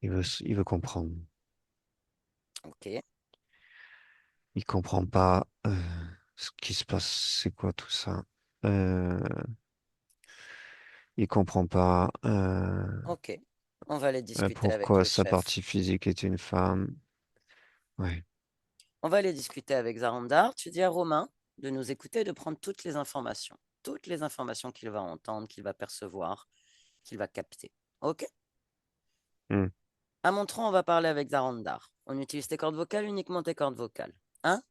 [SPEAKER 3] Il veut comprendre.
[SPEAKER 1] Ok,
[SPEAKER 3] Il comprend pas ce qui se passe. C'est quoi tout ça? Euh, il comprend pas
[SPEAKER 1] ok. On va aller discuter avec
[SPEAKER 3] pourquoi
[SPEAKER 1] le
[SPEAKER 3] sa
[SPEAKER 1] chef.
[SPEAKER 3] partie physique est une femme. Ouais.
[SPEAKER 1] On va aller discuter avec Zarandar. Tu dis à Romain de nous écouter et de prendre toutes les informations qu'il va entendre, qu'il va percevoir, qu'il va capter. Ok?
[SPEAKER 3] Hmm.
[SPEAKER 1] À mon tour, on va parler avec Zarandar. On utilise tes cordes vocales, uniquement tes cordes vocales. Un,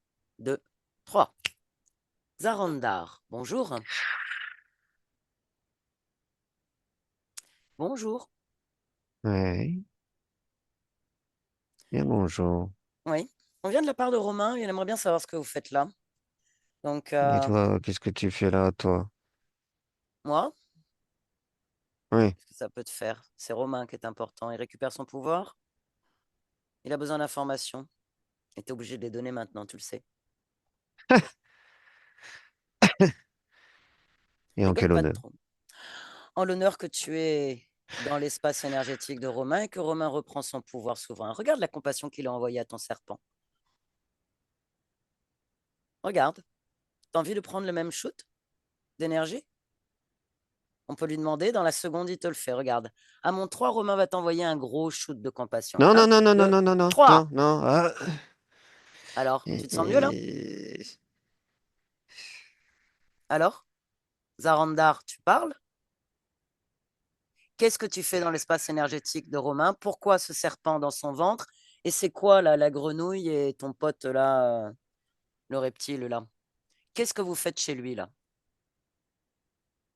[SPEAKER 1] 2, 3. Zarandar, bonjour. Bonjour.
[SPEAKER 3] Ouais. Bien bonjour.
[SPEAKER 1] Oui. On vient de la part de Romain. Il aimerait bien savoir ce que vous faites là. Donc,
[SPEAKER 3] Et toi, qu'est-ce que tu fais là, toi?
[SPEAKER 1] moi,
[SPEAKER 3] Oui.
[SPEAKER 1] qu'est-ce que ça peut te faire? C'est Romain qui est important. Il récupère son pouvoir. Il a besoin d'informations. Et tu es obligé de les donner maintenant, tu le sais.
[SPEAKER 3] Et en
[SPEAKER 1] Rigole
[SPEAKER 3] quel
[SPEAKER 1] pas
[SPEAKER 3] honneur?
[SPEAKER 1] trop. En l'honneur que tu es dans l'espace énergétique de Romain et que Romain reprend son pouvoir souverain. Regarde la compassion qu'il a envoyée à ton serpent. Regarde. T'as envie de prendre le même shoot d'énergie? On peut lui demander, dans la seconde, il te le fait. Regarde. À mon 3, Romain va t'envoyer un gros shoot de compassion.
[SPEAKER 3] Non, non,
[SPEAKER 1] Un,
[SPEAKER 3] non, non, non,
[SPEAKER 1] 2,
[SPEAKER 3] non, non, non,
[SPEAKER 1] 3.
[SPEAKER 3] non, non. Ah.
[SPEAKER 1] Alors, tu
[SPEAKER 3] Et-
[SPEAKER 1] te sens mieux là?
[SPEAKER 3] et-
[SPEAKER 1] Alors, Zarandar, tu parles? Qu'est-ce que tu fais dans l'espace énergétique de Romain? Pourquoi ce serpent dans son ventre? Et c'est quoi là, la grenouille et ton pote là, le reptile là? Qu'est-ce que vous faites chez lui là?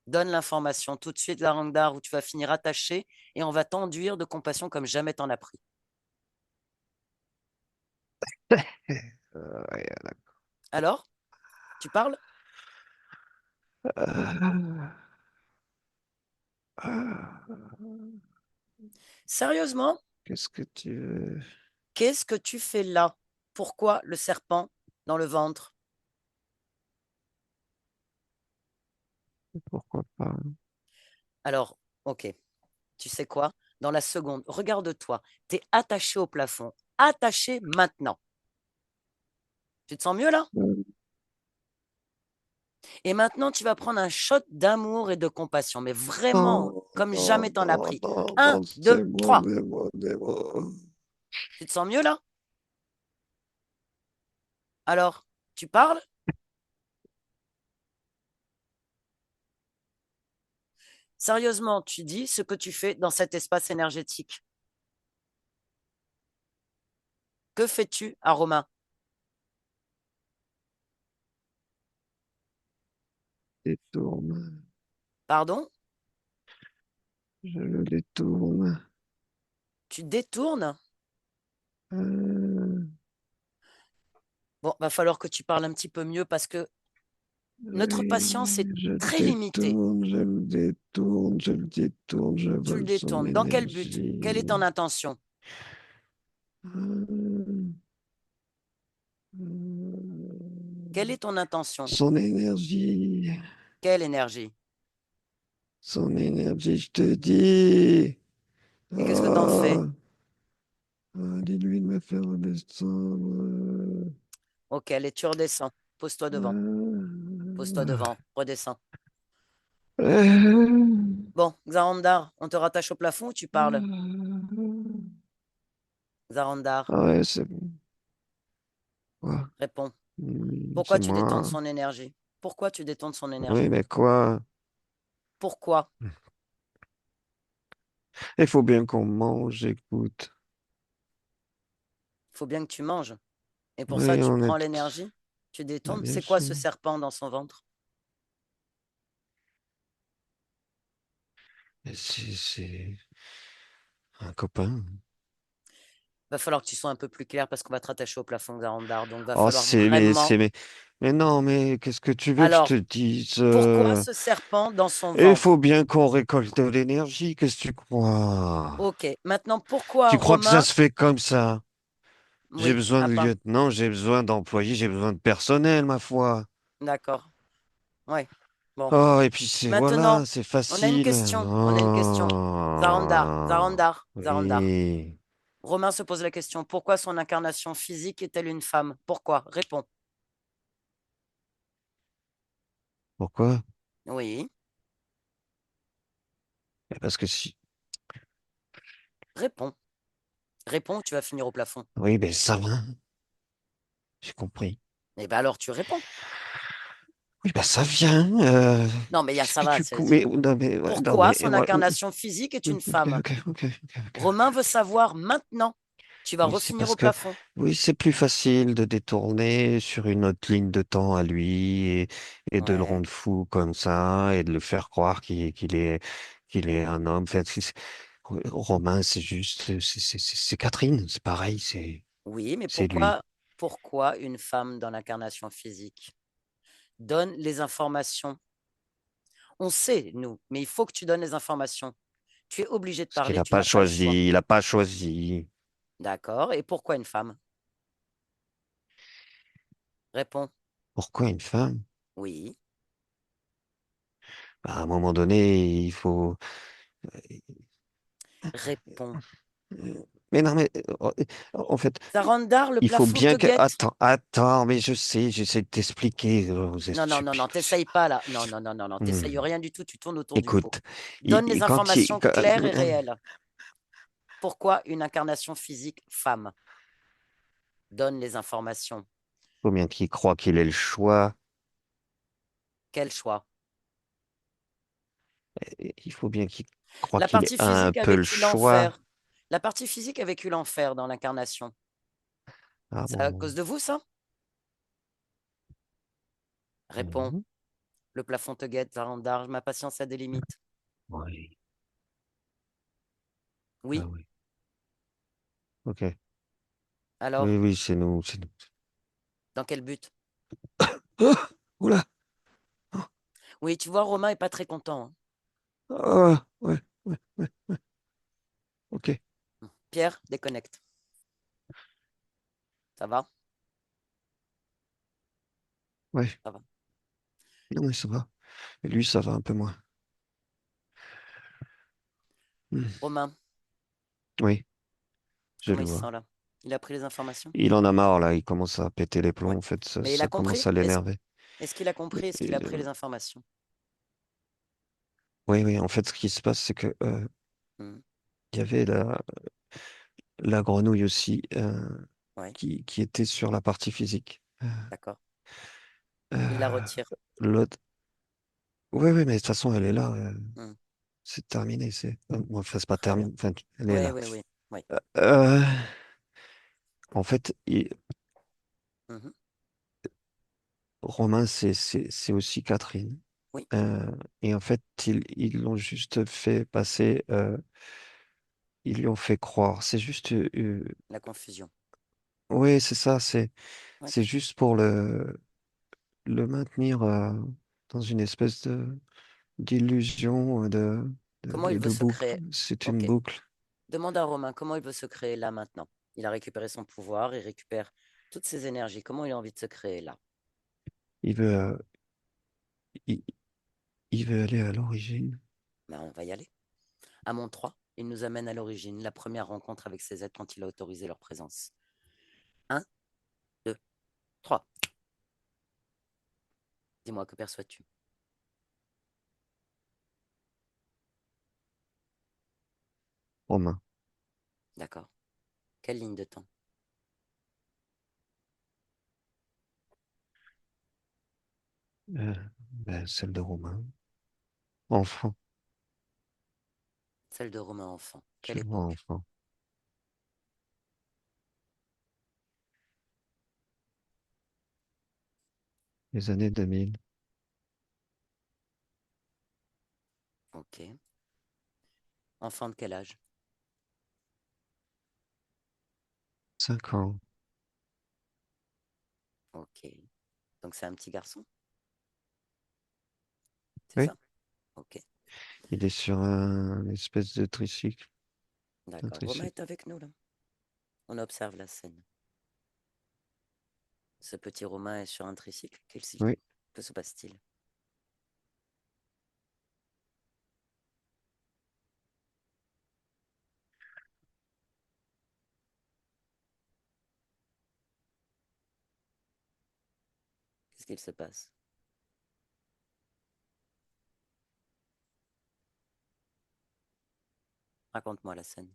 [SPEAKER 1] Donne l'information tout de suite, Zarandar, ou tu vas finir attaché et on va t'enduire de compassion comme jamais t'en as pris.
[SPEAKER 3] Ouais,
[SPEAKER 1] Alors, tu parles?
[SPEAKER 3] ah. Ah.
[SPEAKER 1] Sérieusement?
[SPEAKER 3] Qu'est-ce que tu veux?
[SPEAKER 1] Qu'est-ce que tu fais là? Pourquoi le serpent dans le ventre?
[SPEAKER 3] Pourquoi pas?
[SPEAKER 1] Alors, ok, tu sais quoi? Dans la seconde, regarde-toi, tu es attaché au plafond. Attaché maintenant. Tu te sens mieux là? Et maintenant, tu vas prendre un shot d'amour et de compassion, mais vraiment,
[SPEAKER 3] Non,
[SPEAKER 1] comme
[SPEAKER 3] non,
[SPEAKER 1] jamais t'en as
[SPEAKER 3] non,
[SPEAKER 1] pris.
[SPEAKER 3] non,
[SPEAKER 1] Un,
[SPEAKER 3] non,
[SPEAKER 1] deux,
[SPEAKER 3] c'est moi,
[SPEAKER 1] trois.
[SPEAKER 3] des moi.
[SPEAKER 1] Tu te sens mieux là? Alors, tu parles? Sérieusement, tu dis ce que tu fais dans cet espace énergétique. Que fais-tu à Romain?
[SPEAKER 3] Détourne.
[SPEAKER 1] Pardon?
[SPEAKER 3] Je le détourne.
[SPEAKER 1] Tu détournes?
[SPEAKER 3] Euh,
[SPEAKER 1] Bon, va falloir que tu parles un petit peu mieux parce que notre patience est
[SPEAKER 3] oui, je le
[SPEAKER 1] très limitée.
[SPEAKER 3] détourne, je le détourne, je le détourne, je
[SPEAKER 1] Tu le
[SPEAKER 3] vole son
[SPEAKER 1] détournes. Dans quel but? Quelle est ton
[SPEAKER 3] énergie.
[SPEAKER 1] intention?
[SPEAKER 3] Euh, euh,
[SPEAKER 1] Quelle est ton intention?
[SPEAKER 3] Son énergie.
[SPEAKER 1] Quelle énergie?
[SPEAKER 3] Son énergie, je te dis.
[SPEAKER 1] Et qu'est-ce que t'en fais?
[SPEAKER 3] Ah, Dis-lui de me faire redescendre.
[SPEAKER 1] Ok, allez, tu redescends. Pose-toi devant. Pose-toi devant. Redescends. Bon, Xarandar, on te rattache au plafond ou tu parles? Xarandar,
[SPEAKER 3] Ah ouais, c'est bon. Quoi?
[SPEAKER 1] réponds.
[SPEAKER 3] C'est
[SPEAKER 1] Pourquoi tu détournes
[SPEAKER 3] moi.
[SPEAKER 1] son énergie? Pourquoi tu détournes son
[SPEAKER 3] Oui,
[SPEAKER 1] énergie?
[SPEAKER 3] mais quoi?
[SPEAKER 1] Pourquoi?
[SPEAKER 3] Il faut bien qu'on mange, écoute.
[SPEAKER 1] Il faut bien que tu manges. Et pour ça,
[SPEAKER 3] Oui,
[SPEAKER 1] tu
[SPEAKER 3] on
[SPEAKER 1] prends
[SPEAKER 3] est.
[SPEAKER 1] l'énergie, tu
[SPEAKER 3] Bah,
[SPEAKER 1] détournes.
[SPEAKER 3] bien
[SPEAKER 1] C'est quoi ce
[SPEAKER 3] sûr.
[SPEAKER 1] serpent dans son ventre?
[SPEAKER 3] C'est un copain.
[SPEAKER 1] Va falloir que tu sois un peu plus clair parce qu'on va te rattacher au plafond, Xarandar. Donc, va
[SPEAKER 3] Oh,
[SPEAKER 1] falloir vraiment.
[SPEAKER 3] mais non, mais qu'est-ce que tu veux que je te
[SPEAKER 1] Alors,
[SPEAKER 3] dise?
[SPEAKER 1] pourquoi ce serpent dans son
[SPEAKER 3] Il faut
[SPEAKER 1] ventre?
[SPEAKER 3] bien qu'on récolte de l'énergie, qu'est-ce que tu crois?
[SPEAKER 1] Ok. Maintenant, pourquoi
[SPEAKER 3] Tu crois que ça
[SPEAKER 1] Romain?
[SPEAKER 3] se fait comme ça? J'ai
[SPEAKER 1] Oui,
[SPEAKER 3] besoin
[SPEAKER 1] à
[SPEAKER 3] de
[SPEAKER 1] part.
[SPEAKER 3] lieutenants, j'ai besoin d'employés, j'ai besoin de personnel, ma foi.
[SPEAKER 1] D'accord. Ouais. Bon.
[SPEAKER 3] Oh, et puis
[SPEAKER 1] Maintenant,
[SPEAKER 3] voilà, c'est
[SPEAKER 1] on a une
[SPEAKER 3] facile.
[SPEAKER 1] question. On a une question. Zarandar,
[SPEAKER 3] Oh,
[SPEAKER 1] Zarandar, Zarandar.
[SPEAKER 3] oui.
[SPEAKER 1] Romain se pose la question. Pourquoi son incarnation physique est-elle une femme? Pourquoi? Réponds.
[SPEAKER 3] Pourquoi?
[SPEAKER 1] Oui.
[SPEAKER 3] Parce que si.
[SPEAKER 1] Réponds. Réponds, tu vas finir au plafond.
[SPEAKER 3] Oui, mais ça va, j'ai compris.
[SPEAKER 1] Eh bien alors, tu réponds.
[SPEAKER 3] Oui, ben ça vient.
[SPEAKER 1] Non, mais il y a
[SPEAKER 3] Qu'est-ce
[SPEAKER 1] ça
[SPEAKER 3] que
[SPEAKER 1] va.
[SPEAKER 3] tu... Mais, non,
[SPEAKER 1] Pourquoi
[SPEAKER 3] mais
[SPEAKER 1] son
[SPEAKER 3] moi...
[SPEAKER 1] incarnation physique est une
[SPEAKER 3] Ok,
[SPEAKER 1] femme?
[SPEAKER 3] ok, ok, ok, ok.
[SPEAKER 1] Romain veut savoir maintenant. Tu vas
[SPEAKER 3] Oui, c'est
[SPEAKER 1] refinir
[SPEAKER 3] parce
[SPEAKER 1] au
[SPEAKER 3] que...
[SPEAKER 1] plafond.
[SPEAKER 3] Oui, c'est plus facile de détourner sur une autre ligne de temps à lui et de le
[SPEAKER 1] Ouais.
[SPEAKER 3] rendre fou comme ça et de le faire croire qu'il est un homme. Enfin, Romain, c'est juste... C'est Catherine, c'est pareil,
[SPEAKER 1] Oui, mais
[SPEAKER 3] c'est lui.
[SPEAKER 1] pourquoi une femme dans l'incarnation physique? Donne les informations. On sait, nous, mais il faut que tu donnes les informations. Tu es obligé de
[SPEAKER 3] Parce qu'il
[SPEAKER 1] parler,
[SPEAKER 3] n'a
[SPEAKER 1] tu
[SPEAKER 3] pas
[SPEAKER 1] n'as pas le choix.
[SPEAKER 3] choisi, il n'a pas choisi.
[SPEAKER 1] D'accord. Et pourquoi une femme? Réponds.
[SPEAKER 3] Pourquoi une femme?
[SPEAKER 1] Oui.
[SPEAKER 3] Bah, à un moment donné, il faut...
[SPEAKER 1] Réponds.
[SPEAKER 3] Mais non, mais en fait,
[SPEAKER 1] Zarandar, le
[SPEAKER 3] il faut
[SPEAKER 1] plafond te
[SPEAKER 3] bien que...
[SPEAKER 1] guette.
[SPEAKER 3] Attends, mais je sais, j'essaie de t'expliquer. Vous êtes
[SPEAKER 1] Non, non, non, non,
[SPEAKER 3] stupide.
[SPEAKER 1] t'essayes pas là. Non, non, non, non, non, t'essayes
[SPEAKER 3] Hmm.
[SPEAKER 1] rien du tout, tu tournes autour du pot.
[SPEAKER 3] Écoute,
[SPEAKER 1] Donne les
[SPEAKER 3] quand il...
[SPEAKER 1] informations claires et réelles. Pourquoi une incarnation physique femme? Donne les informations.
[SPEAKER 3] faut bien qu'il croit qu'il ait le choix.
[SPEAKER 1] Quel choix?
[SPEAKER 3] Il faut bien qu'il croit
[SPEAKER 1] La
[SPEAKER 3] qu'il ait
[SPEAKER 1] partie
[SPEAKER 3] un
[SPEAKER 1] physique a
[SPEAKER 3] peu le
[SPEAKER 1] vécu
[SPEAKER 3] choix.
[SPEAKER 1] l'enfer. La partie physique a vécu l'enfer dans l'incarnation.
[SPEAKER 3] Ah
[SPEAKER 1] C'est à
[SPEAKER 3] bon?
[SPEAKER 1] cause de vous, ça? Réponds.
[SPEAKER 3] Mhm.
[SPEAKER 1] Le plafond te guette, Zarandar. Ma patience a des limites.
[SPEAKER 3] Oui. Ah
[SPEAKER 1] Oui.
[SPEAKER 3] oui. Ok. Oui,
[SPEAKER 1] Alors,
[SPEAKER 3] oui, c'est nous, c'est nous.
[SPEAKER 1] dans quel but?
[SPEAKER 3] Ah, oula.
[SPEAKER 1] Oui, tu vois, Romain est pas très content, hein.
[SPEAKER 3] Ah, ouais, ouais, ouais. Ok.
[SPEAKER 1] Pierre, déconnecte. Ça va?
[SPEAKER 3] Ouais.
[SPEAKER 1] Ça va.
[SPEAKER 3] Non, mais ça va. Et lui, ça va un peu moins. Hmm.
[SPEAKER 1] Romain,
[SPEAKER 3] Oui, je
[SPEAKER 1] comment
[SPEAKER 3] le
[SPEAKER 1] il se
[SPEAKER 3] vois.
[SPEAKER 1] sent là? Il a pris les informations?
[SPEAKER 3] Il en a marre, là. Il commence à péter les
[SPEAKER 1] Oui.
[SPEAKER 3] plombs. En fait,
[SPEAKER 1] Mais il a
[SPEAKER 3] ça commence à
[SPEAKER 1] compris?
[SPEAKER 3] l'énerver.
[SPEAKER 1] Est-ce qu'il a compris? Est-ce qu'il a
[SPEAKER 3] Et,
[SPEAKER 1] pris les informations?
[SPEAKER 3] oui, oui. En fait, ce qui se passe, c'est que
[SPEAKER 1] Hmm.
[SPEAKER 3] il y avait la grenouille aussi
[SPEAKER 1] Oui,
[SPEAKER 3] qui était sur la partie physique.
[SPEAKER 1] d'accord. Il la
[SPEAKER 3] Euh,
[SPEAKER 1] retire.
[SPEAKER 3] l'autre... Oui, oui, mais de toute façon, elle est là.
[SPEAKER 1] Hmm.
[SPEAKER 3] C'est terminé. Bon, enfin, c'est pas
[SPEAKER 1] Très bien.
[SPEAKER 3] terminé. Enfin, elle est
[SPEAKER 1] Oui,
[SPEAKER 3] là.
[SPEAKER 1] oui, oui. Oui.
[SPEAKER 3] Euh, en fait,
[SPEAKER 1] Mhm.
[SPEAKER 3] Romain, c'est aussi Catherine.
[SPEAKER 1] Oui,
[SPEAKER 3] Et en fait, ils l'ont juste fait passer. Ils lui ont fait croire. C'est juste.
[SPEAKER 1] la confusion.
[SPEAKER 3] Oui, c'est ça.
[SPEAKER 1] Oui.
[SPEAKER 3] C'est juste pour le maintenir dans une espèce d'illusion
[SPEAKER 1] Comment il veut
[SPEAKER 3] de
[SPEAKER 1] se
[SPEAKER 3] boucle.
[SPEAKER 1] créer?
[SPEAKER 3] C'est une
[SPEAKER 1] Ok.
[SPEAKER 3] boucle.
[SPEAKER 1] Demande à Romain comment il veut se créer là maintenant. Il a récupéré son pouvoir, il récupère toutes ses énergies. Comment il a envie de se créer là?
[SPEAKER 3] Il veut, il, il veut aller à l'origine.
[SPEAKER 1] Ben, on va y aller. À mon 3. il nous amène à l'origine, la première rencontre avec ces êtres quand il a autorisé leur présence. Un, deux, trois. Dis-moi, que perçois-tu?
[SPEAKER 3] Romain.
[SPEAKER 1] D'accord. Quelle ligne de temps?
[SPEAKER 3] Euh, Celle de Romain. Enfant.
[SPEAKER 1] Celle de Romain enfant.
[SPEAKER 3] Je
[SPEAKER 1] Quelle
[SPEAKER 3] le vois
[SPEAKER 1] époque?
[SPEAKER 3] enfant. Les années 2000.
[SPEAKER 1] Ok. Enfant de quel âge?
[SPEAKER 3] 5 ans.
[SPEAKER 1] Ok. Donc c'est un petit garçon, c'est
[SPEAKER 3] Oui.
[SPEAKER 1] ça? Ok.
[SPEAKER 3] Il est sur un espèce de tricycle. Un
[SPEAKER 1] D'accord. Romain
[SPEAKER 3] tricycle.
[SPEAKER 1] est avec nous là. On observe la scène. Ce petit Romain est sur un tricycle.
[SPEAKER 3] Oui.
[SPEAKER 1] Que se passe-t-il? Qu'est-ce qu'il se passe? Raconte-moi la scène.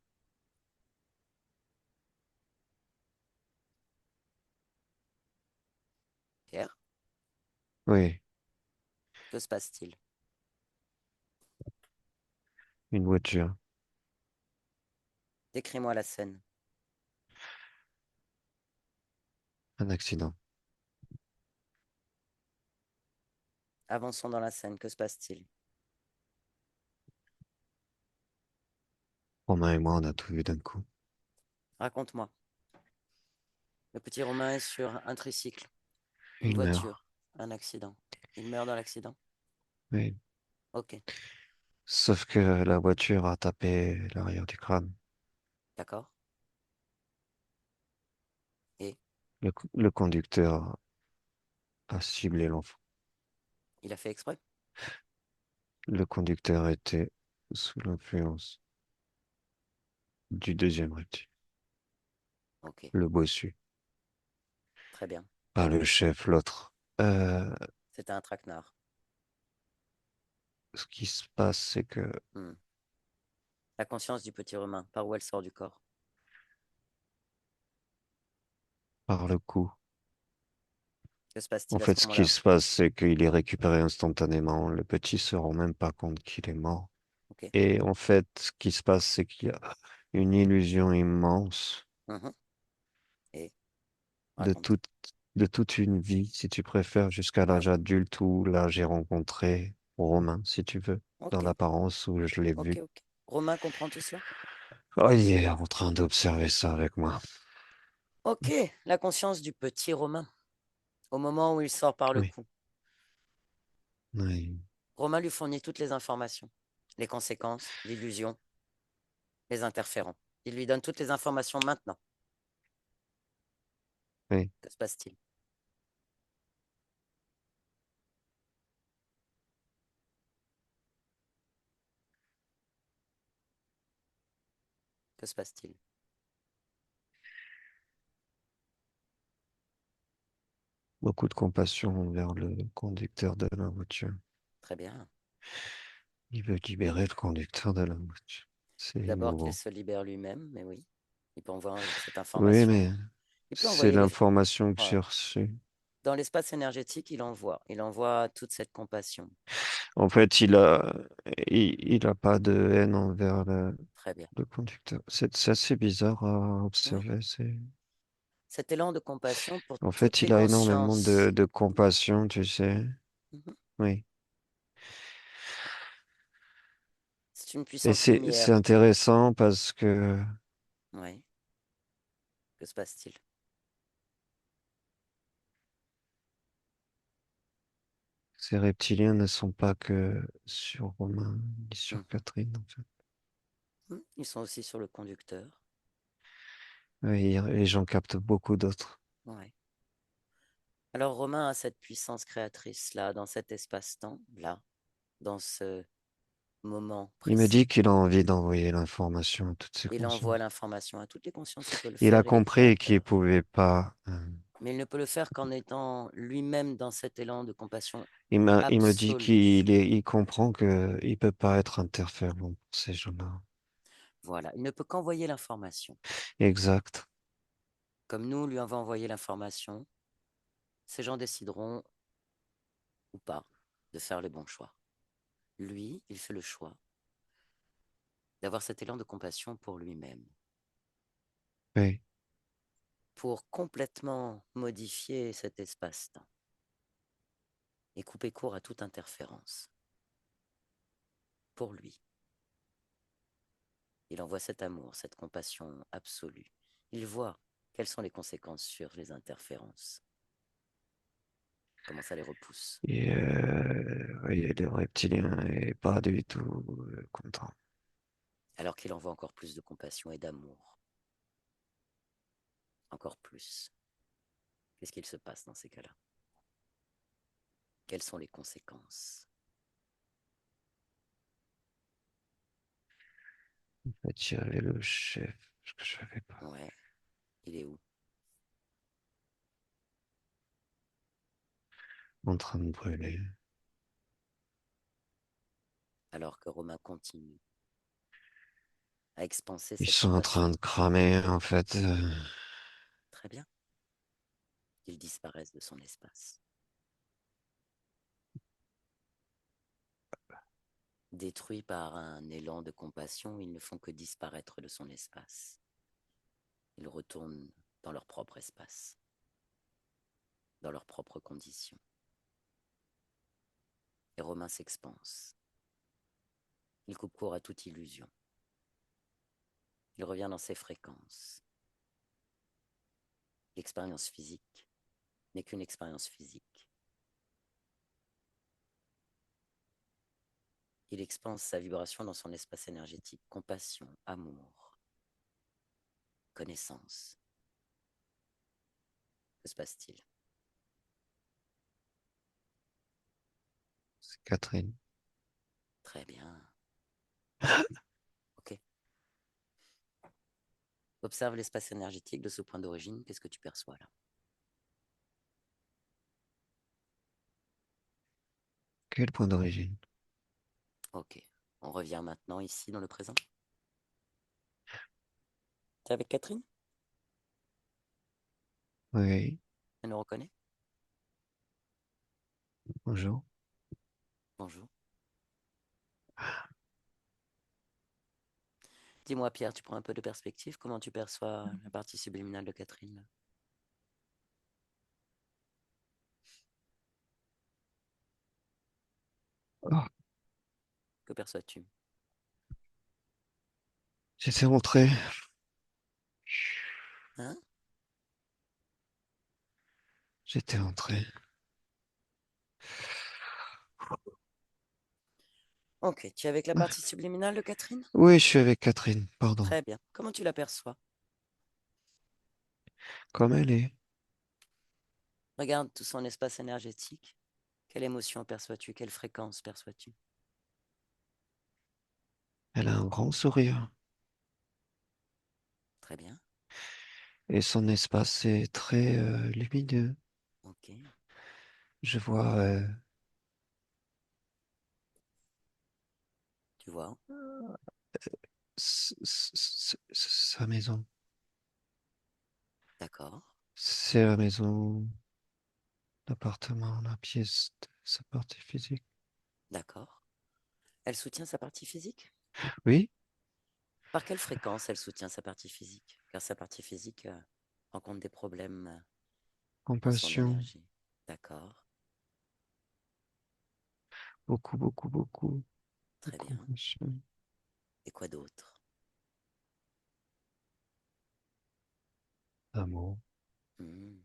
[SPEAKER 1] Pierre,
[SPEAKER 3] Oui.
[SPEAKER 1] que se passe-t-il?
[SPEAKER 3] Une voiture.
[SPEAKER 1] Décris-moi la scène.
[SPEAKER 3] Un accident.
[SPEAKER 1] Avançons dans la scène. Que se passe-t-il?
[SPEAKER 3] Romain et moi, on a tout vu d'un coup.
[SPEAKER 1] Raconte-moi. Le petit Romain est sur un tricycle, une
[SPEAKER 3] Il meurt.
[SPEAKER 1] voiture, un accident. Il meurt dans l'accident?
[SPEAKER 3] Oui.
[SPEAKER 1] Ok.
[SPEAKER 3] Sauf que la voiture a tapé l'arrière du crâne.
[SPEAKER 1] D'accord. Et
[SPEAKER 3] Le conducteur a ciblé l'enfant.
[SPEAKER 1] il a fait exprès?
[SPEAKER 3] Le conducteur était sous l'influence du deuxième reptile.
[SPEAKER 1] Ok.
[SPEAKER 3] Le bossu.
[SPEAKER 1] Très bien.
[SPEAKER 3] Pas le chef, l'autre.
[SPEAKER 1] C'était un traquenard.
[SPEAKER 3] Ce qui se passe, c'est que
[SPEAKER 1] Hmm. La conscience du petit Romain, par où elle sort du corps?
[SPEAKER 3] par le coup,
[SPEAKER 1] Que se
[SPEAKER 3] en
[SPEAKER 1] passe-t-il à ce
[SPEAKER 3] fait, ce qui
[SPEAKER 1] moment-là?
[SPEAKER 3] se passe, c'est qu'il est récupéré instantanément. Le petit se rend même pas compte qu'il est mort.
[SPEAKER 1] Ok.
[SPEAKER 3] Et en fait, ce qui se passe, c'est qu'il y a une illusion immense
[SPEAKER 1] Mhm. Et
[SPEAKER 3] de
[SPEAKER 1] raconte.
[SPEAKER 3] de toute une vie, si tu préfères, jusqu'à
[SPEAKER 1] Ah
[SPEAKER 3] l'âge
[SPEAKER 1] oui.
[SPEAKER 3] adulte où là, j'ai rencontré Romain, si tu veux, dans
[SPEAKER 1] Ok.
[SPEAKER 3] l'apparence où je l'ai
[SPEAKER 1] Ok.
[SPEAKER 3] vu.
[SPEAKER 1] Ok. Romain comprend tout cela?
[SPEAKER 3] Oh, il est en train d'observer ça avec moi.
[SPEAKER 1] Ok. La conscience du petit Romain, au moment où il sort par le
[SPEAKER 3] Oui,
[SPEAKER 1] cou.
[SPEAKER 3] oui,
[SPEAKER 1] Romain lui fournit toutes les informations, les conséquences, l'illusion, les interférents. Il lui donne toutes les informations maintenant.
[SPEAKER 3] oui.
[SPEAKER 1] Que se passe-t-il? Que se passe-t-il?
[SPEAKER 3] Beaucoup de compassion envers le conducteur de la voiture.
[SPEAKER 1] Très bien.
[SPEAKER 3] Il veut libérer le conducteur de la voiture. C'est
[SPEAKER 1] D'abord qu'il
[SPEAKER 3] émouvant.
[SPEAKER 1] se libère lui-même, mais oui, il peut envoyer cette
[SPEAKER 3] Oui,
[SPEAKER 1] information.
[SPEAKER 3] mais
[SPEAKER 1] Il peut
[SPEAKER 3] c'est
[SPEAKER 1] envoyer les...
[SPEAKER 3] l'information que
[SPEAKER 1] Voilà.
[SPEAKER 3] j'ai reçue.
[SPEAKER 1] Dans l'espace énergétique, il envoie. Il envoie toute cette compassion.
[SPEAKER 3] En fait, il a pas de haine envers
[SPEAKER 1] Très bien.
[SPEAKER 3] le conducteur. C'est assez bizarre à
[SPEAKER 1] Oui.
[SPEAKER 3] observer.
[SPEAKER 1] Cet élan de compassion pour
[SPEAKER 3] En
[SPEAKER 1] toutes
[SPEAKER 3] fait,
[SPEAKER 1] les
[SPEAKER 3] il a énormément
[SPEAKER 1] consciences.
[SPEAKER 3] de compassion, tu sais.
[SPEAKER 1] Mhm.
[SPEAKER 3] Oui.
[SPEAKER 1] C'est une
[SPEAKER 3] Et
[SPEAKER 1] puissante
[SPEAKER 3] c'est
[SPEAKER 1] lumière.
[SPEAKER 3] intéressant parce que
[SPEAKER 1] Oui. Que se passe-t-il?
[SPEAKER 3] ces reptiliens ne sont pas que sur Romain ni sur
[SPEAKER 1] Mhm.
[SPEAKER 3] Catherine, en fait.
[SPEAKER 1] Ils sont aussi sur le conducteur.
[SPEAKER 3] Oui, et j'en capte beaucoup d'autres.
[SPEAKER 1] Ouais. Alors Romain a cette puissance créatrice là, dans cet espace-temps, là, dans ce moment
[SPEAKER 3] Il me dit
[SPEAKER 1] précis.
[SPEAKER 3] qu'il a envie d'envoyer l'information à toutes ses
[SPEAKER 1] Il envoie
[SPEAKER 3] consciences.
[SPEAKER 1] l'information à toutes les consciences, il peut le
[SPEAKER 3] Il a
[SPEAKER 1] faire, il est
[SPEAKER 3] compris qu'il
[SPEAKER 1] créateur.
[SPEAKER 3] pouvait pas.
[SPEAKER 1] Mais il ne peut le faire qu'en étant lui-même dans cet élan de compassion
[SPEAKER 3] Il me dit
[SPEAKER 1] absolue.
[SPEAKER 3] il comprend que il peut pas être interférent pour ces gens-là.
[SPEAKER 1] Voilà, il ne peut qu'envoyer l'information.
[SPEAKER 3] Exact.
[SPEAKER 1] Comme nous lui avons envoyé l'information, ces gens décideront ou pas de faire le bon choix. Lui, il fait le choix d'avoir cet élan de compassion pour lui-même,
[SPEAKER 3] Oui.
[SPEAKER 1] pour complètement modifier cet espace-temps et couper court à toute interférence. Pour lui, il envoie cet amour, cette compassion absolue. Il voit quelles sont les conséquences sur les interférences, comment ça les repousse,
[SPEAKER 3] Et oui, le reptilien est pas du tout content.
[SPEAKER 1] alors qu'il envoie encore plus de compassion et d'amour, encore plus. Qu'est-ce qu'il se passe dans ces cas-là? Quelles sont les conséquences?
[SPEAKER 3] En fait, il y avait le chef, ce que je savais pas.
[SPEAKER 1] Ouais, il est où?
[SPEAKER 3] En train de brûler.
[SPEAKER 1] Alors que Romain continue à expanser
[SPEAKER 3] Ils
[SPEAKER 1] cette
[SPEAKER 3] sont en train
[SPEAKER 1] compassion.
[SPEAKER 3] de cramer, en fait.
[SPEAKER 1] Très bien, ils disparaissent de son espace. Détruits par un élan de compassion, ils ne font que disparaître de son espace. Ils retournent dans leur propre espace, dans leurs propres conditions. Et Romain s'expanse. Il coupe court à toute illusion. Il revient dans ses fréquences. L'expérience physique n'est qu'une expérience physique. Il expanse sa vibration dans son espace énergétique. Compassion, amour, connaissance. Que se passe-t-il?
[SPEAKER 3] C'est Catherine.
[SPEAKER 1] Très bien. Ok. Observe l'espace énergétique de ce point d'origine. Qu'est-ce que tu perçois là?
[SPEAKER 3] Quel point d'origine?
[SPEAKER 1] Ok. On revient maintenant ici dans le présent. Tu es avec Catherine?
[SPEAKER 3] Oui,
[SPEAKER 1] Elle nous reconnaît?
[SPEAKER 3] bonjour.
[SPEAKER 1] Bonjour. Dis-moi, Pierre, tu prends un peu de perspective. Comment tu perçois la partie subliminale de Catherine là?
[SPEAKER 3] Oh,
[SPEAKER 1] Que perçois-tu?
[SPEAKER 3] j'étais rentré.
[SPEAKER 1] Hein?
[SPEAKER 3] J'étais rentré.
[SPEAKER 1] Ok. Tu es avec la partie subliminale de Catherine?
[SPEAKER 3] Oui, je suis avec Catherine, pardon.
[SPEAKER 1] Très bien. Comment tu l'aperçois?
[SPEAKER 3] Comme elle est.
[SPEAKER 1] Regarde tout son espace énergétique. Quelle émotion perçois-tu? Quelle fréquence perçois-tu?
[SPEAKER 3] Elle a un grand sourire.
[SPEAKER 1] Très bien.
[SPEAKER 3] Et son espace est très lumineux.
[SPEAKER 1] Ok.
[SPEAKER 3] Je vois
[SPEAKER 1] Tu vois?
[SPEAKER 3] sa maison.
[SPEAKER 1] D'accord.
[SPEAKER 3] C'est la maison, l'appartement, la pièce de sa partie physique.
[SPEAKER 1] D'accord. Elle soutient sa partie physique?
[SPEAKER 3] Oui,
[SPEAKER 1] Par quelle fréquence elle soutient sa partie physique? Car sa partie physique rencontre des problèmes dans son
[SPEAKER 3] compassion.
[SPEAKER 1] énergie. D'accord.
[SPEAKER 3] Beaucoup, beaucoup, beaucoup de
[SPEAKER 1] Très bien.
[SPEAKER 3] compassion.
[SPEAKER 1] Et quoi d'autre?
[SPEAKER 3] D'amour.
[SPEAKER 1] Hmm.